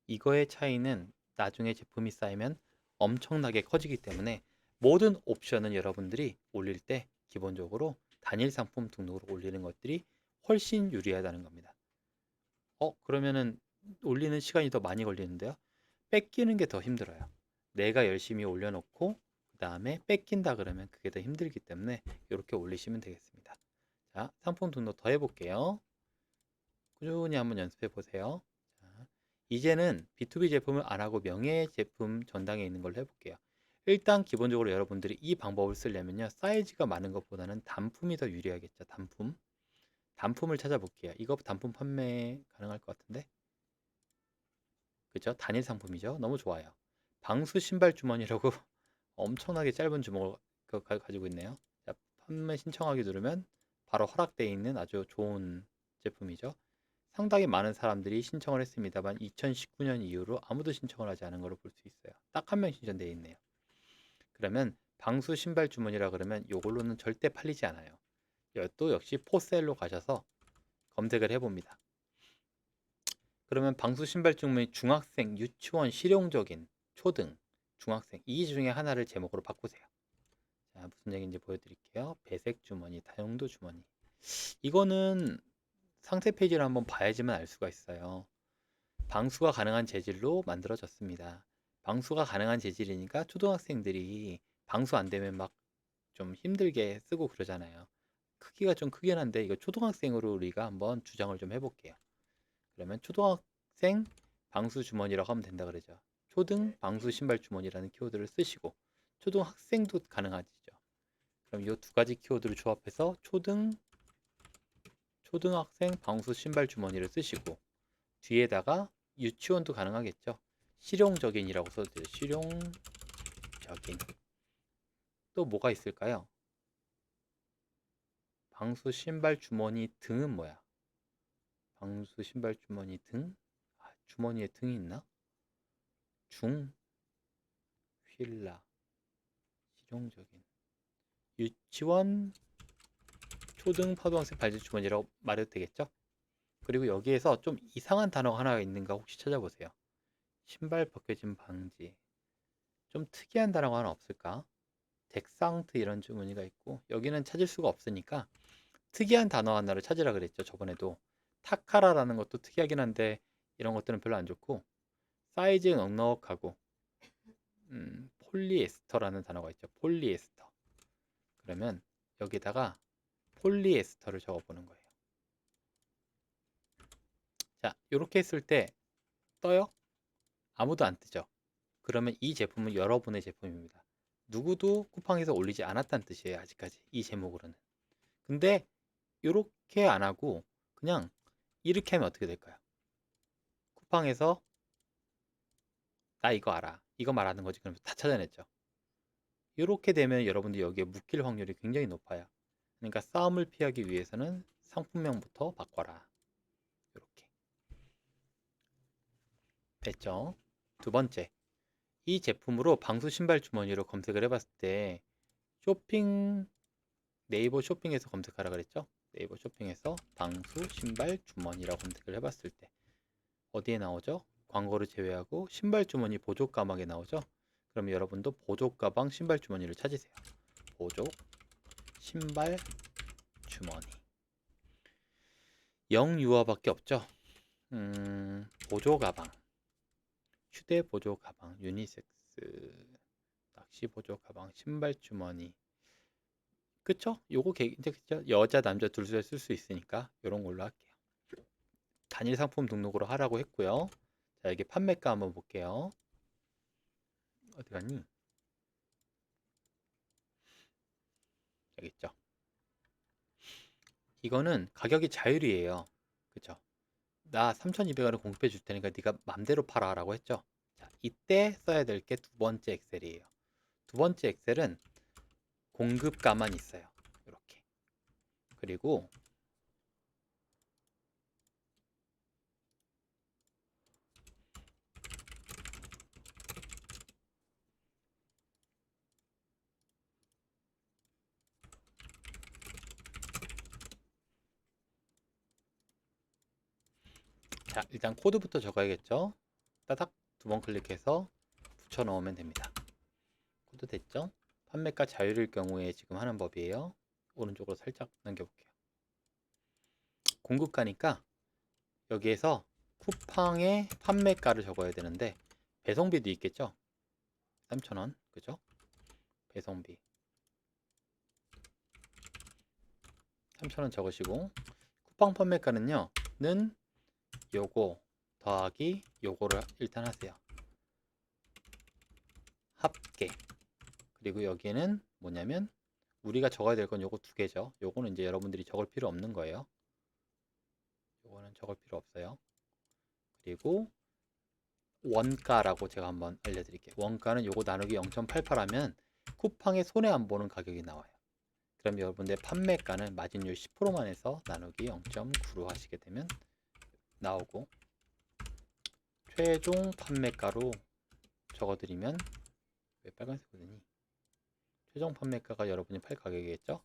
이거의 차이는 나중에 제품이 쌓이면 엄청나게 커지기 때문에 모든 옵션은 여러분들이 올릴 때 기본적으로 단일 상품 등록으로 올리는 것들이 훨씬 유리하다는 겁니다. 그러면은 올리는 시간이 더 많이 걸리는데요. 뺏기는 게 더 힘들어요. 내가 열심히 올려놓고 그 다음에 뺏긴다 그러면 그게 더 힘들기 때문에 이렇게 올리시면 되겠습니다. 자, 상품 등록 더 해볼게요. 꾸준히 한번 연습해 보세요. 자, 이제는 B2B 제품을 안 하고 명예 제품 전당에 있는 걸로 해볼게요. 일단 기본적으로 여러분들이 이 방법을 쓰려면요, 사이즈가 많은 것보다는 단품이 더 유리하겠죠. 단품을 찾아볼게요. 이거 단품 판매 가능할 것 같은데, 그죠? 단일 상품이죠. 너무 좋아요. 방수 신발 주머니라고 엄청나게 짧은 주먹을 가지고 있네요. 자, 판매 신청하기 누르면 바로 허락되어 있는 아주 좋은 제품이죠. 상당히 많은 사람들이 신청을 했습니다만 2019년 이후로 아무도 신청을 하지 않은 걸로 볼 수 있어요. 딱 한 명 신청되어 있네요. 그러면 방수 신발 주머니라 그러면 이걸로는 절대 팔리지 않아요. 또 역시 포셀로 가셔서 검색을 해봅니다. 그러면 방수 신발 주머니 중학생, 유치원, 실용적인, 초등, 중학생 이 중에 하나를 제목으로 바꾸세요. 자, 무슨 얘기인지 보여드릴게요. 배색 주머니, 다용도 주머니. 이거는 상세 페이지를 한번 봐야지만 알 수가 있어요. 방수가 가능한 재질로 만들어졌습니다. 방수가 가능한 재질이니까 초등학생들이 방수 안 되면 막 좀 힘들게 쓰고 그러잖아요. 크기가 좀 크긴 한데 이거 초등학생으로 우리가 한번 주장을 좀 해볼게요. 그러면 초등학생 방수 주머니라고 하면 된다 그러죠. 초등 방수 신발 주머니라는 키워드를 쓰시고 초등학생도 가능하죠. 그럼 이 두 가지 키워드를 조합해서 초등학생 방수 신발 주머니를 쓰시고 뒤에다가 유치원도 가능하겠죠. 실용적인이라고 써도 돼요. 실용적인. 또 뭐가 있을까요? 방수 신발 주머니 등은 뭐야? 방수 신발 주머니 등? 주머니에 등이 있나? 중, 휠라, 실용적인. 유치원, 초등, 초등학생 발질 주머니라고 말해도 되겠죠? 그리고 여기에서 좀 이상한 단어가 하나 있는가 혹시 찾아보세요. 신발 벗겨짐 방지. 좀 특이한 단어가 하나 없을까? 덱상트 이런 주머니가 있고 여기는 찾을 수가 없으니까 특이한 단어 하나를 찾으라 그랬죠. 저번에도 타카라라는 것도 특이하긴 한데 이런 것들은 별로 안 좋고 사이즈 넉넉하고 폴리에스터라는 단어가 있죠. 폴리에스터. 그러면 여기다가 폴리에스터를 적어보는 거예요. 자, 이렇게 했을 때 떠요? 아무도 안 뜨죠. 그러면 이 제품은 여러분의 제품입니다. 누구도 쿠팡에서 올리지 않았다는 뜻이에요. 아직까지 이 제목으로는. 근데 이렇게 안 하고 그냥 이렇게 하면 어떻게 될까요? 쿠팡에서 나 이거 알아. 이거 말하는 거지. 그러면 다 찾아냈죠. 이렇게 되면 여러분들 여기에 묶일 확률이 굉장히 높아요. 그러니까 싸움을 피하기 위해서는 상품명부터 바꿔라. 이렇게. 됐죠? 두 번째. 이 제품으로 방수 신발 주머니로 검색을 해봤을 때 쇼핑 네이버 쇼핑에서 검색하라 그랬죠? 네이버 쇼핑에서 방수 신발 주머니라고 검색을 해봤을 때 어디에 나오죠? 광고를 제외하고 신발 주머니 보조 가방에 나오죠? 그럼 여러분도 보조 가방 신발 주머니를 찾으세요. 보조 신발 주머니. 영유아밖에 없죠? 보조 가방, 휴대 보조 가방, 유니섹스, 낚시 보조 가방, 신발 주머니. 그쵸? 요거 이제 그쵸? 여자 남자 둘 다 쓸 수 있으니까 이런 걸로 할게요. 단일 상품 등록으로 하라고 했고요. 자, 여기 판매가 한번 볼게요. 어디 갔니? 여기 있죠. 이거는 가격이 자율이에요. 그쵸? 나 3,200원을 공급해 줄 테니까 네가 맘대로 팔아 라고 했죠. 자, 이때 써야 될 게 두 번째 엑셀이에요. 두 번째 엑셀은 공급가만 있어요. 이렇게. 그리고 자, 일단 코드부터 적어야겠죠. 따닥 두 번 클릭해서 붙여 넣으면 됩니다. 코드 됐죠? 판매가 자율일 경우에 지금 하는 법이에요. 오른쪽으로 살짝 넘겨볼게요. 공급가니까 여기에서 쿠팡의 판매가를 적어야 되는데 배송비도 있겠죠? 3,000원, 그죠? 배송비 3,000원 적으시고 쿠팡 판매가는요 는 요거 더하기 요거를 일단 하세요. 합계. 그리고 여기에는 뭐냐면 우리가 적어야 될 건 요거 두 개죠. 요거는 이제 여러분들이 적을 필요 없는 거예요. 요거는 적을 필요 없어요. 그리고 원가라고 제가 한번 알려드릴게요. 원가는 요거 나누기 0.88 하면 쿠팡에 손해 안 보는 가격이 나와요. 그럼 여러분들 판매가는 마진율 10%만 해서 나누기 0.9로 하시게 되면 나오고, 최종 판매가로 적어드리면 왜 빨간색이니? 최종 판매가가 여러분이 팔 가격이겠죠?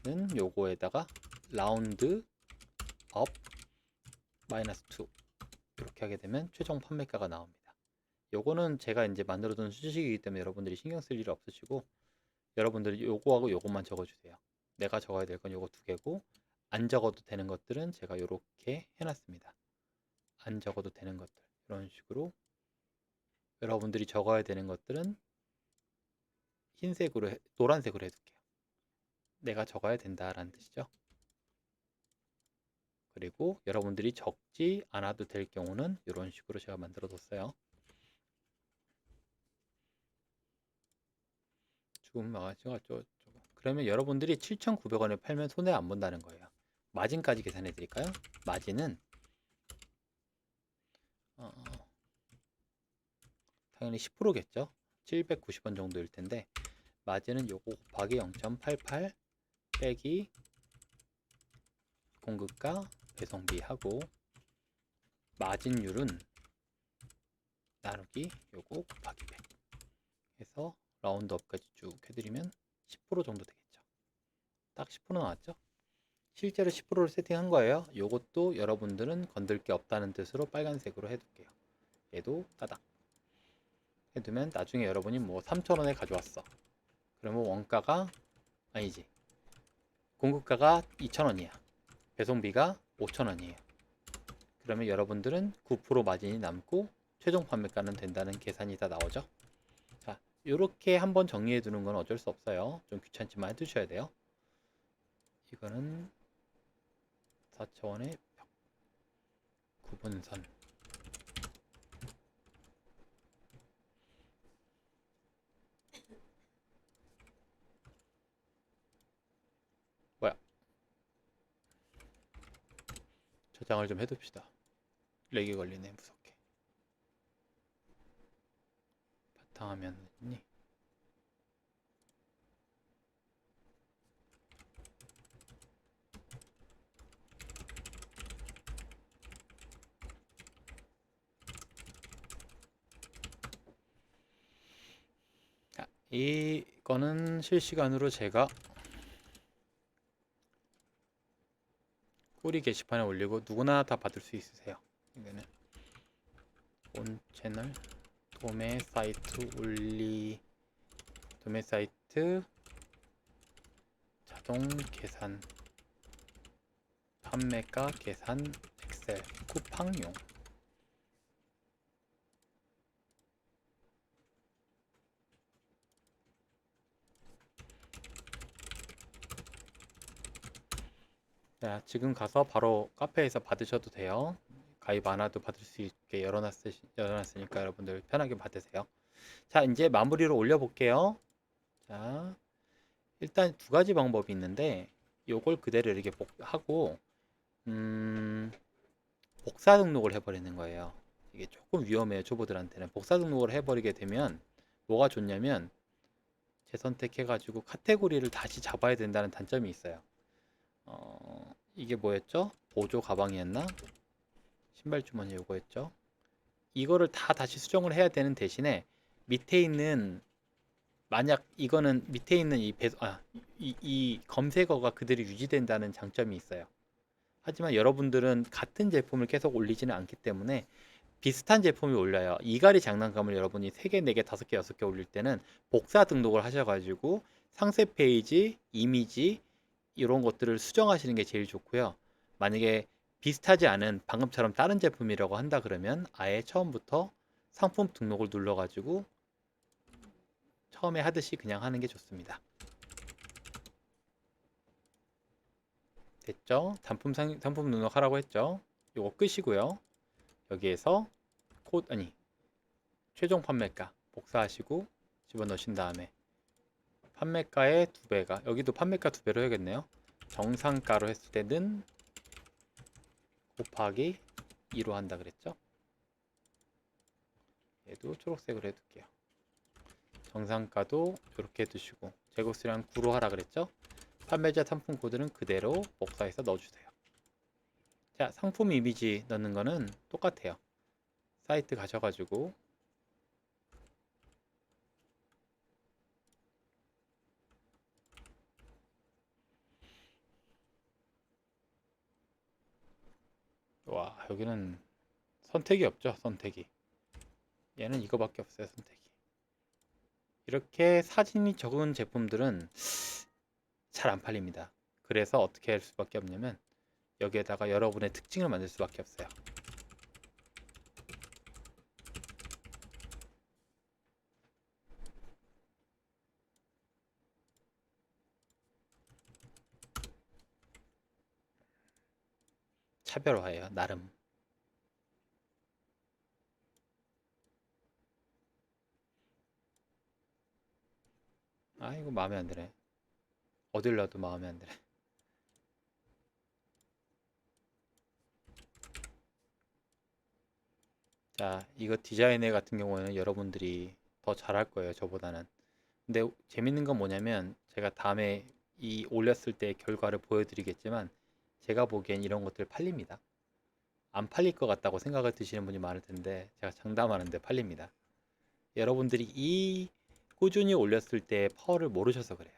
는 요거에다가 라운드 업 마이너스 2 이렇게 하게 되면 최종 판매가가 나옵니다. 요거는 제가 이제 만들어둔 수식이기 때문에 여러분들이 신경 쓸 일 없으시고, 여러분들이 요거하고 요것만 적어주세요. 내가 적어야 될 건 요거 두 개고, 안 적어도 되는 것들은 제가 요렇게 해놨습니다. 안 적어도 되는 것들 이런 식으로 여러분들이 적어야 되는 것들은 흰색으로 노란색으로 해둘게요. 내가 적어야 된다라는 뜻이죠. 그리고 여러분들이 적지 않아도 될 경우는 이런 식으로 제가 만들어 뒀어요. 좀 어쩌고 그러면 여러분들이 7,900원에 팔면 손해 안 본다는 거예요. 마진까지 계산해 드릴까요? 마진은 당연히 10%겠죠. 790원 정도일 텐데 마진은 요거 곱하기 0.88 빼기 공급가 배송비 하고, 마진율은 나누기 요거 곱하기 100 해서 라운드업까지 쭉 해드리면 10% 정도 되겠죠. 딱 10% 나왔죠. 실제로 10%를 세팅한 거예요. 요것도 여러분들은 건들 게 없다는 뜻으로 빨간색으로 해둘게요. 얘도 따닥 해두면 나중에 여러분이 뭐 3,000원에 가져왔어. 그러면 원가가 아니지, 공급가가 2,000원이야. 배송비가 5,000원이에요. 그러면 여러분들은 9% 마진이 남고 최종 판매가는 된다는 계산이 다 나오죠. 자, 이렇게 한번 정리해 두는 건 어쩔 수 없어요. 좀 귀찮지만 해두셔야 돼요. 이거는 4차원의 구분선. 뭐야? 저장을 좀 해둡시다. 렉이 걸리네, 무섭게. 바탕화면이 이거는 실시간으로 제가 꼬리 게시판에 올리고 누구나 다 받을 수 있으세요. 이거는 온 채널 도매 사이트 도매 사이트 자동 계산 판매가 계산 엑셀 쿠팡용. 자, 지금 가서 바로 카페에서 받으셔도 돼요. 가입 안 해도 받을 수 있게 열어놨으니까 여러분들 편하게 받으세요. 자, 이제 마무리로 올려볼게요. 자, 일단 두 가지 방법이 있는데 요걸 그대로 이렇게 하고 복사 등록을 해버리는 거예요. 이게 조금 위험해요. 초보들한테는. 복사 등록을 해버리게 되면 뭐가 좋냐면 재선택해가지고 카테고리를 다시 잡아야 된다는 단점이 있어요. 이게 뭐였죠? 보조 가방이었나? 신발 주머니 요거였죠? 이거를 다 다시 수정을 해야 되는 대신에 밑에 있는 만약 이거는 밑에 있는 이 검색어가 그대로 유지된다는 장점이 있어요. 하지만 여러분들은 같은 제품을 계속 올리지는 않기 때문에 비슷한 제품이 올려요. 이갈이 장난감을 여러분이 3개, 4개, 5개, 6개 올릴 때는 복사 등록을 하셔가지고 상세 페이지, 이미지 이런 것들을 수정하시는 게 제일 좋고요. 만약에 비슷하지 않은 방금처럼 다른 제품이라고 한다 그러면 아예 처음부터 상품 등록을 눌러가지고 처음에 하듯이 그냥 하는 게 좋습니다. 됐죠? 상품 등록하라고 했죠? 이거 끄시고요. 여기에서 최종 판매가 복사하시고 집어넣으신 다음에 판매가의 2배가 여기도 판매가 2배로 해야겠네요. 정상가로 했을 때는 곱하기 2로 한다 그랬죠? 얘도 초록색으로 해둘게요. 정상가도 이렇게 해두시고 재고수량 9로 하라 그랬죠? 판매자 상품 코드는 그대로 복사해서 넣어주세요. 자, 상품 이미지 넣는 거는 똑같아요. 사이트 가셔가지고 와, 여기는 선택이 없죠. 선택이 얘는 이거밖에 없어요. 선택이 이렇게 사진이 적은 제품들은 잘 안 팔립니다. 그래서 어떻게 할 수밖에 없냐면 여기에다가 여러분의 특징을 만들 수밖에 없어요. 차별화예요. 나름. 아, 이거 마음에 안 드네. 어딜 놔도 마음에 안 드네. 자, 이거 디자인회 같은 경우에는 여러분들이 더 잘할 거예요. 저보다는. 근데 재밌는 건 뭐냐면 제가 다음에 이 올렸을 때 결과를 보여드리겠지만 제가 보기엔 이런 것들 팔립니다. 안 팔릴 것 같다고 생각을 드시는 분이 많을 텐데 제가 장담하는데 팔립니다. 여러분들이 이 꾸준히 올렸을 때 파워를 모르셔서 그래요.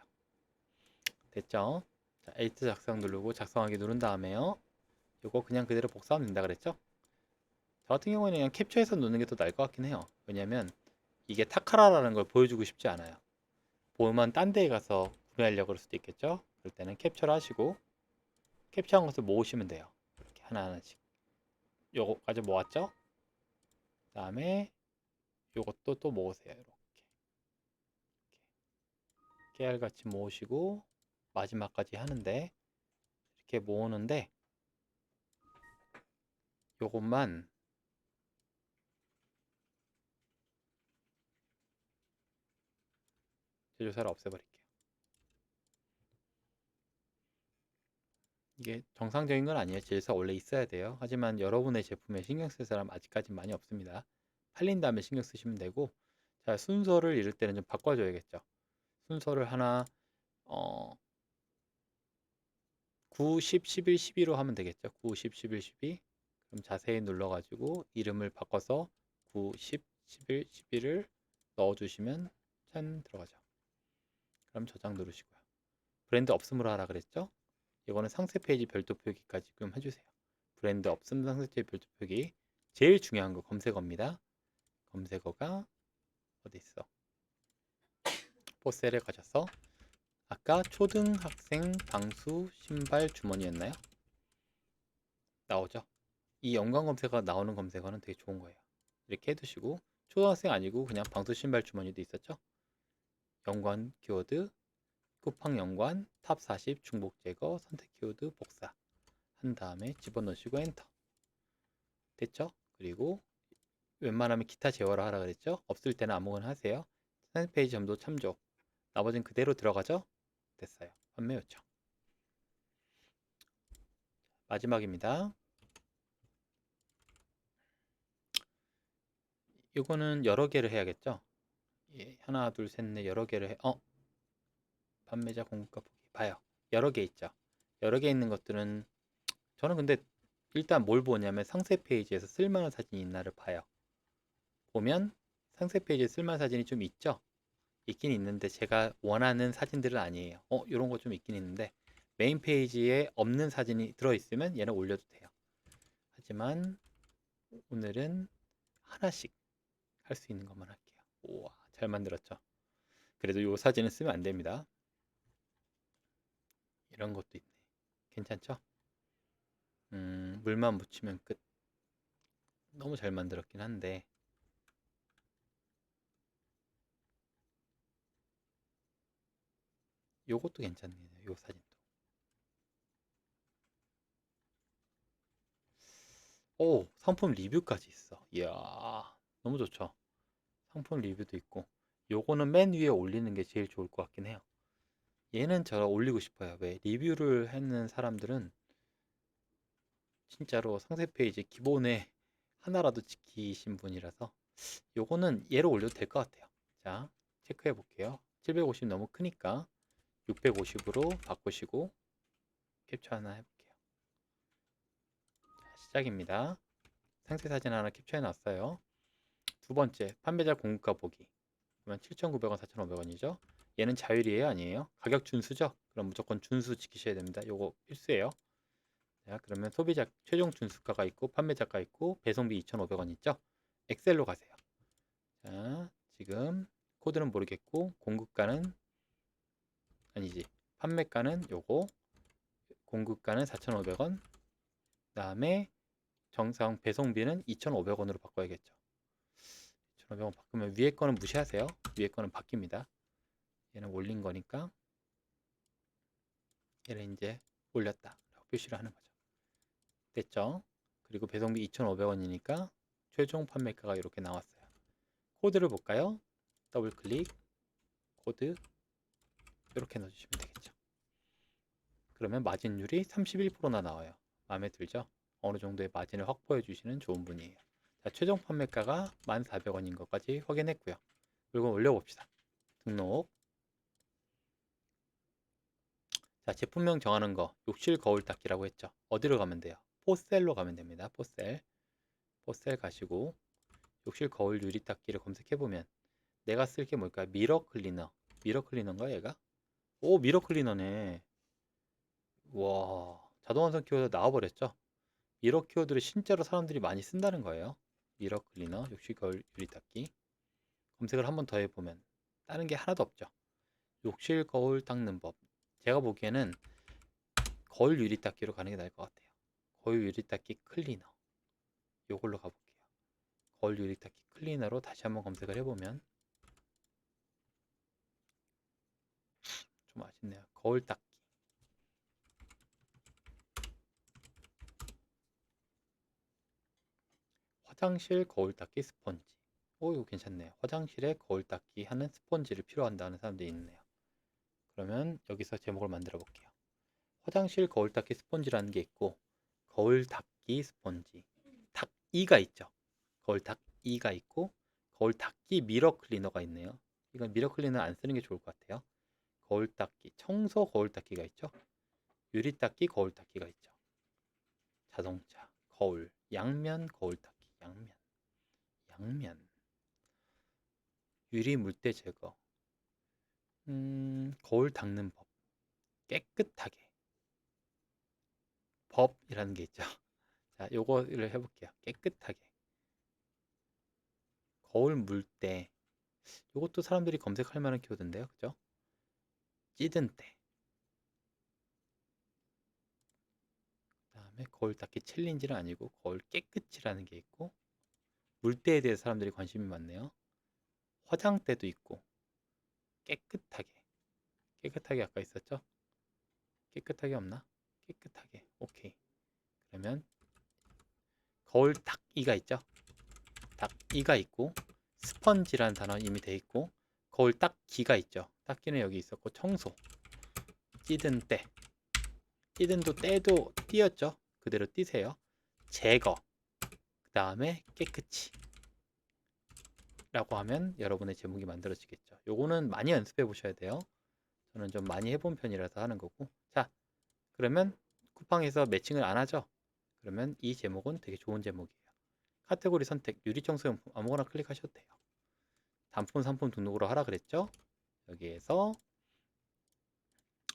됐죠? 자, 에이트 작성 누르고 작성하기 누른 다음에요. 이거 그냥 그대로 복사하면 된다 그랬죠? 저 같은 경우에는 그냥 캡처해서 넣는 게 더 나을 것 같긴 해요. 왜냐면 이게 타카라라는 걸 보여주고 싶지 않아요. 보면 딴 데에 가서 구매하려고 그럴 수도 있겠죠? 그럴 때는 캡처를 하시고 캡처한 것을 모으시면 돼요. 이렇게 하나하나씩. 요거까지 모았죠? 그 다음에 요것도 또 모으세요. 이렇게 깨알같이 모으시고 마지막까지 하는데 이렇게 모으는데 요것만 제조사를 없애버릴게요. 이게 정상적인 건 아니에요. 제조사 원래 있어야 돼요. 하지만 여러분의 제품에 신경 쓸 사람 아직까지 많이 없습니다. 팔린 다음에 신경 쓰시면 되고 자, 순서를 이럴 때는 좀 바꿔줘야겠죠. 순서를 하나 9, 10, 11, 12로 하면 되겠죠. 9, 10, 11, 12 그럼 자세히 눌러가지고 이름을 바꿔서 9, 10, 11, 12를 넣어주시면 짠 들어가죠. 그럼 저장 누르시고요. 브랜드 없음으로 하라 그랬죠? 이거는 상세 페이지 별도 표기까지 좀 해주세요. 브랜드 없음 상세 페이지 별도 표기 제일 중요한 거 검색어입니다. 검색어가 어디 있어? 포셀에 가셔서 아까 초등학생 방수 신발 주머니였나요? 나오죠? 이 연관 검색어 나오는 검색어는 되게 좋은 거예요. 이렇게 해두시고 초등학생 아니고 그냥 방수 신발 주머니도 있었죠? 연관 키워드 쿠팡 연관 탑 40 중복 제거 선택 키워드 복사 한 다음에 집어넣으시고 엔터. 됐죠? 그리고 웬만하면 기타 제어를 하라 그랬죠? 없을 때는 아무거나 하세요. 상세 페이지 점도 참조. 나머지는 그대로 들어가죠? 됐어요. 판매 요청. 마지막입니다. 이거는 여러 개를 해야겠죠? 예, 하나, 둘, 셋, 넷 여러 개를 판매자 공급가 보기. 봐요. 여러 개 있죠? 여러 개 있는 것들은 저는 근데 일단 뭘 보냐면 상세 페이지에서 쓸만한 사진이 있나를 봐요. 보면 상세 페이지에 쓸만한 사진이 좀 있죠? 있긴 있는데 제가 원하는 사진들은 아니에요. 이런 거 좀 있긴 있는데 메인 페이지에 없는 사진이 들어있으면 얘는 올려도 돼요. 하지만 오늘은 하나씩 할 수 있는 것만 할게요. 우와, 잘 만들었죠? 그래도 이 사진은 쓰면 안 됩니다. 이런 것도 있네. 괜찮죠? 물만 묻히면 끝. 너무 잘 만들었긴 한데 요것도 괜찮네요. 요 사진도. 오, 상품 리뷰까지 있어. 이야, 너무 좋죠? 상품 리뷰도 있고. 요거는 맨 위에 올리는 게 제일 좋을 것 같긴 해요. 얘는 제가 올리고 싶어요. 왜? 리뷰를 하는 사람들은 진짜로 상세 페이지 기본에 하나라도 지키신 분이라서 요거는 얘로 올려도 될 것 같아요. 자, 체크해 볼게요. 750 너무 크니까 650으로 바꾸시고 캡처 하나 해볼게요. 자, 시작입니다. 상세 사진 하나 캡처해 놨어요. 두 번째, 판매자 공급가 보기. 그러면 7,900원, 4,500원이죠. 얘는 자율이에요, 아니에요? 가격 준수죠? 그럼 무조건 준수 지키셔야 됩니다. 요거 필수예요. 자, 그러면 소비자 최종 준수가가 있고 판매자가 있고 배송비 2,500원 있죠? 엑셀로 가세요. 자, 지금 코드는 모르겠고 공급가는 아니지. 판매가는 요거, 공급가는 4,500원. 그다음에 정상 배송비는 2,500원으로 바꿔야겠죠. 2,500원 바꾸면 위에 거는 무시하세요. 위에 거는 바뀝니다. 얘는 올린 거니까 얘를 이제 올렸다 라고 표시를 하는 거죠. 됐죠? 그리고 배송비 2,500원이니까 최종 판매가가 이렇게 나왔어요. 코드를 볼까요? 더블 클릭, 코드 이렇게 넣어주시면 되겠죠. 그러면 마진율이 31%나 나와요. 마음에 들죠? 어느 정도의 마진을 확보해 주시는 좋은 분이에요. 자, 최종 판매가가 1,400원인 것까지 확인했고요. 그리고 올려봅시다. 등록. 자, 제품명 정하는 거 욕실 거울 닦기라고 했죠. 어디로 가면 돼요? 포셀로 가면 됩니다. 포셀. 포셀 가시고 욕실 거울 유리 닦기를 검색해보면 내가 쓸 게 뭘까요? 미러 클리너. 미러 클리너인가 얘가? 오, 미러 클리너네. 와, 자동 완성 키워드 나와버렸죠? 미러 키워드를 진짜로 사람들이 많이 쓴다는 거예요. 미러 클리너, 욕실 거울 유리 닦기. 검색을 한번 더 해보면 다른 게 하나도 없죠. 욕실 거울 닦는 법. 제가 보기에는 거울 유리 닦기로 가는 게 나을 것 같아요. 거울 유리 닦기 클리너. 요걸로 가볼게요. 거울 유리 닦기 클리너로 다시 한번 검색을 해보면 좀 아쉽네요. 거울 닦기. 화장실 거울 닦기 스펀지. 오, 이거 괜찮네요. 화장실에 거울 닦기 하는 스펀지를 필요한다는 사람들이 있네요. 그러면 여기서 제목을 만들어 볼게요. 화장실 거울 닦기 스펀지라는 게 있고 거울 닦기 스펀지. 닦이가 있죠. 거울 닦이가 있고 거울 닦기 미러 클리너가 있네요. 이건 미러 클리너 안 쓰는 게 좋을 것 같아요. 거울 닦기, 청소 거울 닦기가 있죠. 유리 닦기 거울 닦기가 있죠. 자동차, 거울, 양면 거울 닦기, 양면, 유리 물때 제거, 거울 닦는 법, 깨끗하게, 법이라는 게 있죠. 자, 요거를 해볼게요. 깨끗하게, 거울 물때, 요것도 사람들이 검색할 만한 키워드인데요, 그죠? 찌든 때, 그다음에 거울 닦기 챌린지는 아니고 거울 깨끗이라는 게 있고 물때에 대해서 사람들이 관심이 많네요. 화장대도 있고 깨끗하게, 깨끗하게 아까 있었죠? 깨끗하게 없나? 깨끗하게, 오케이. 그러면 거울 닦이가 있죠. 닦이가 있고 스펀지라는 단어 이미 돼 있고 거울 닦기가 있죠. 닦기는 여기 있었고 청소, 찌든 때, 찌든도 때도 띄었죠. 그대로 띄세요. 제거, 그 다음에 깨끗이 라고 하면 여러분의 제목이 만들어지겠죠. 요거는 많이 연습해 보셔야 돼요. 저는 좀 많이 해본 편이라서 하는 거고. 자, 그러면 쿠팡에서 매칭을 안 하죠. 그러면 이 제목은 되게 좋은 제목이에요. 카테고리 선택, 유리청소용품 아무거나 클릭하셔도 돼요. 단품 상품 등록으로 하라 그랬죠. 여기에서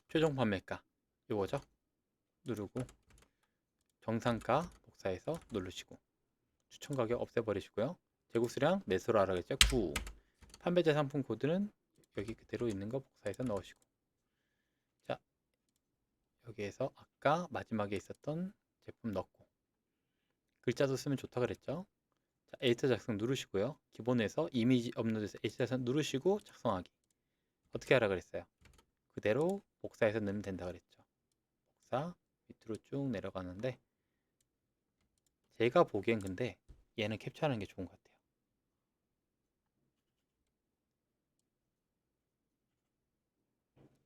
최종 판매가 요거죠. 누르고 정상가 복사해서 누르시고 추천 가격 없애버리시고요. 재고 수량 매수로 하라 그랬죠. 9. 판매자 상품 코드는 여기 그대로 있는 거 복사해서 넣으시고, 자, 여기에서 아까 마지막에 있었던 제품 넣고 글자도 쓰면 좋다 그랬죠. 자, 에디터 작성 누르시고요. 기본에서 이미지 업로드해서 에디터 작성 누르시고 작성하기 어떻게 하라 그랬어요. 그대로 복사해서 넣으면 된다 그랬죠. 복사 밑으로 쭉 내려가는데 제가 보기엔 근데 얘는 캡처하는 게 좋은 것 같아요.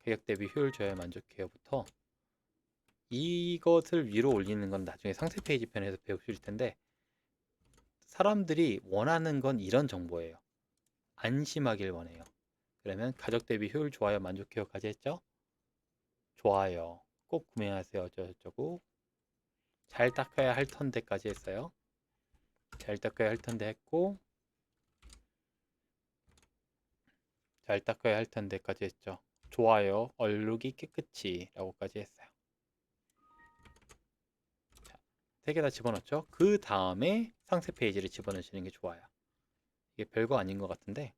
가격 대비 효율 좋아요 만족해요부터 이것을 위로 올리는 건 나중에 상세 페이지 편에서 배우실 텐데 사람들이 원하는 건 이런 정보예요. 안심하길 원해요. 그러면 가격 대비 효율 좋아요 만족해요까지 했죠? 좋아요. 꼭 구매하세요. 어쩌고저쩌고. 잘 닦아야 할 텐데까지 했어요. 잘 닦아야 할 텐데 했고 잘 닦아야 할 텐데까지 했죠. 좋아요. 얼룩이 깨끗이 라고까지 했어요. 자, 3개 다 집어넣죠. 그 다음에 상세 페이지를 집어넣으시는 게 좋아요. 이게 별거 아닌 것 같은데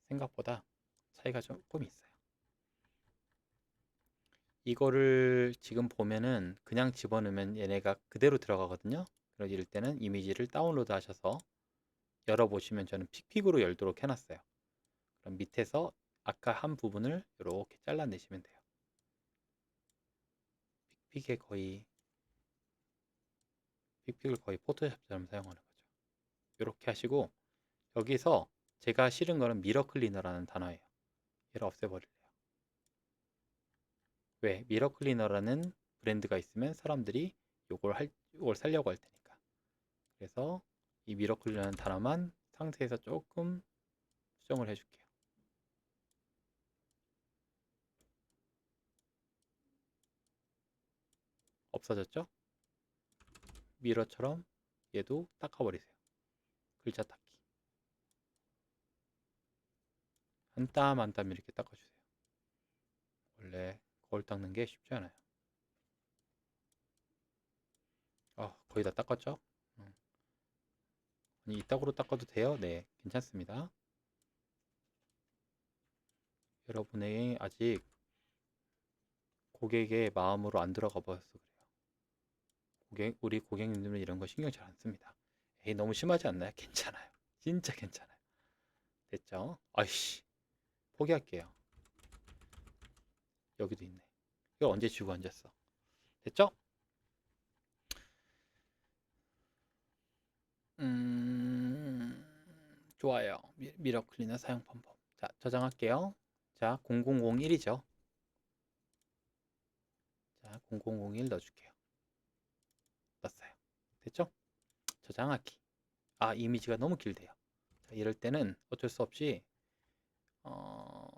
생각보다 차이가 조금 있어요. 이거를 지금 보면은 그냥 집어넣으면 얘네가 그대로 들어가거든요. 그럴 때는 이미지를 다운로드 하셔서 열어보시면 저는 픽픽으로 열도록 해놨어요. 그럼 밑에서 아까 한 부분을 이렇게 잘라내시면 돼요. 픽픽을 거의 포토샵처럼 사용하는 거죠. 이렇게 하시고 여기서 제가 싫은 거는 미러 클리너라는 단어예요. 얘를 없애버릴래요. 왜? 미러 클리너라는 브랜드가 있으면 사람들이 요걸 살려고 할 테니까. 그래서 이 미러 클리너라는 단어만 상세에서 조금 수정을 해줄게요. 없어졌죠? 미러처럼 얘도 닦아버리세요. 글자 닦기. 한 땀 한 땀 이렇게 닦아주세요. 원래 거울 닦는 게 쉽지 않아요. 거의 다 닦았죠? 아니, 이따구로 닦아도 돼요? 네, 괜찮습니다. 여러분의 아직 고객의 마음으로 안 들어가 봐서 그래요. 우리 고객님들은 이런 거 신경 잘 안 씁니다. 에이, 너무 심하지 않나요? 괜찮아요. 진짜 괜찮아요. 됐죠? 아이씨, 포기할게요. 여기도 있네. 이거 언제 지우고 앉았어? 됐죠? 좋아요. 미러 클리너 사용 방법. 자, 저장할게요. 자, 0001이죠. 자, 0001 넣어줄게요. 넣었어요. 됐죠? 저장하기. 이미지가 너무 길대요. 자, 이럴 때는 어쩔 수 없이 어,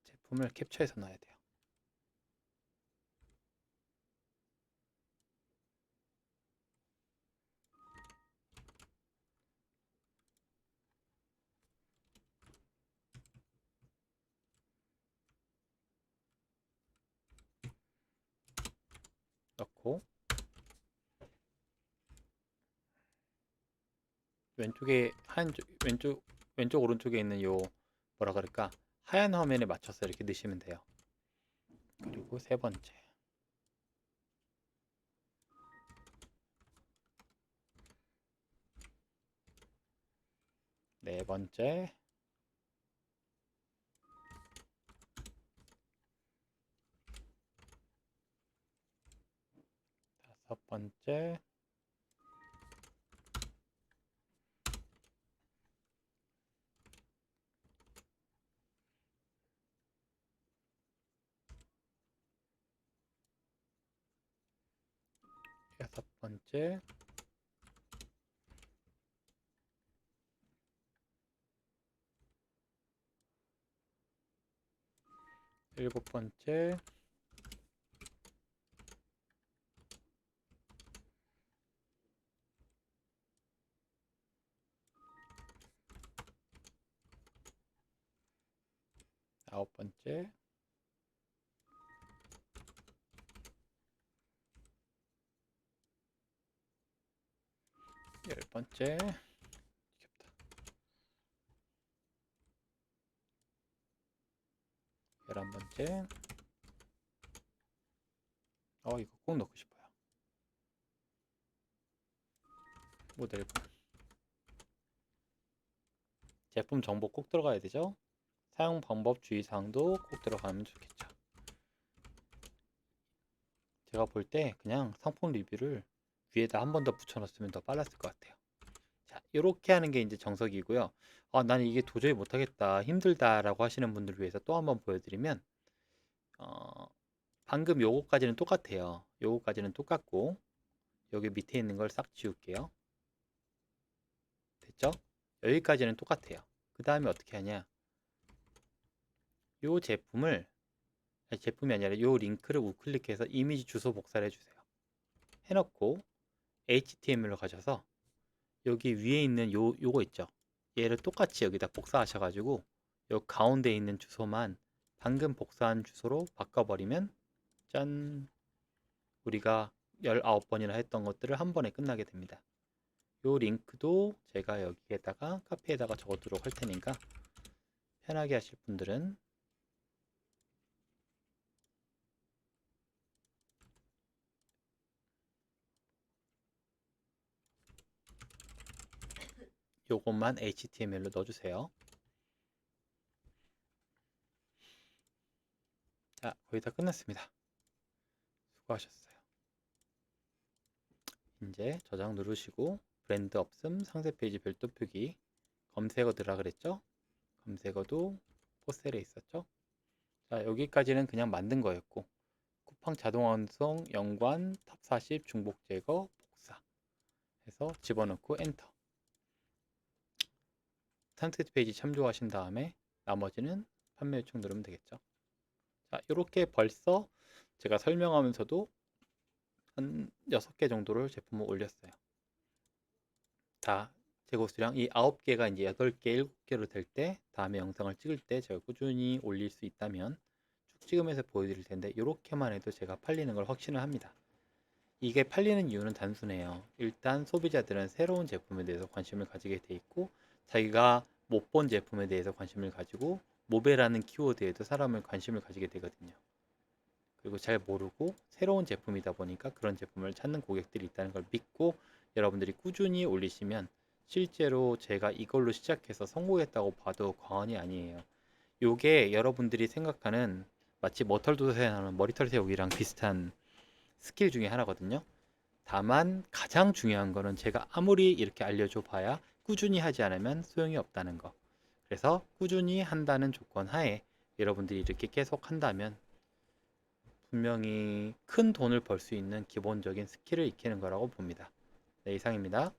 제품을 캡처해서 넣어야 돼요. 넣고 왼쪽에 왼쪽 오른쪽에 있는 요 뭐라 그럴까 하얀 화면에 맞춰서 이렇게 넣으시면 돼요. 그리고 세 번째, 네 번째, 다섯 번째, 6번째, 7번째, 9번째, 10번째, 11번째. 이거 꼭 넣고 싶어요. 모델분. 제품 정보 꼭 들어가야 되죠? 사용 방법 주의사항도 꼭 들어가면 좋겠죠. 제가 볼 때 그냥 상품 리뷰를 위에다 한 번 더 붙여놨으면 더 빨랐을 것 같아요. 자, 이렇게 하는 게 이제 정석이고요. 나는 이게 도저히 못하겠다, 힘들다라고 하시는 분들을 위해서 또 한 번 보여드리면, 어, 방금 요거까지는 똑같아요. 요거까지는 똑같고, 여기 밑에 있는 걸 싹 지울게요. 됐죠? 여기까지는 똑같아요. 그 다음에 어떻게 하냐? 요 제품을, 아니, 제품이 아니라 요 링크를 우클릭해서 이미지 주소 복사를 해주세요. 해놓고 HTML로 가셔서 여기 위에 있는 요거 있죠? 얘를 똑같이 여기다 복사하셔가지고 요 가운데 있는 주소만 방금 복사한 주소로 바꿔버리면 짠! 우리가 19번이나 했던 것들을 한 번에 끝나게 됩니다. 요 링크도 제가 여기에다가 카페에다가 적어두도록 할 테니까 편하게 하실 분들은 요것만 HTML로 넣어주세요. 자, 거의 다 끝났습니다. 수고하셨어요. 이제 저장 누르시고 브랜드 없음, 상세 페이지 별도 표기, 검색어 들어라 그랬죠? 검색어도 포셀에 있었죠? 자, 여기까지는 그냥 만든 거였고, 쿠팡 자동 완성, 연관, 탑 40, 중복 제거, 복사 해서 집어넣고 엔터. 상세 페이지 참조하신 다음에 나머지는 판매 요청 누르면 되겠죠. 자, 이렇게 벌써 제가 설명하면서도 한 6개 정도를 제품을 올렸어요. 다 재고 수량 이 9개가 이제 8개, 7개로 될 때 다음에 영상을 찍을 때 제가 꾸준히 올릴 수 있다면 쭉 찍으면서 보여드릴 텐데 이렇게만 해도 제가 팔리는 걸 확신을 합니다. 이게 팔리는 이유는 단순해요. 일단 소비자들은 새로운 제품에 대해서 관심을 가지게 돼 있고 자기가 못 본 제품에 대해서 관심을 가지고 모베라는 키워드에도 사람을 관심을 가지게 되거든요. 그리고 잘 모르고 새로운 제품이다 보니까 그런 제품을 찾는 고객들이 있다는 걸 믿고 여러분들이 꾸준히 올리시면 실제로 제가 이걸로 시작해서 성공했다고 봐도 과언이 아니에요. 요게 여러분들이 생각하는 마치 머털도서에 나오는 머리털 세우기랑 비슷한 스킬 중에 하나거든요. 다만 가장 중요한 거는 제가 아무리 이렇게 알려줘 봐야 꾸준히 하지 않으면 소용이 없다는 거. 그래서 꾸준히 한다는 조건 하에 여러분들이 이렇게 계속 한다면 분명히 큰 돈을 벌 수 있는 기본적인 스킬을 익히는 거라고 봅니다. 네, 이상입니다.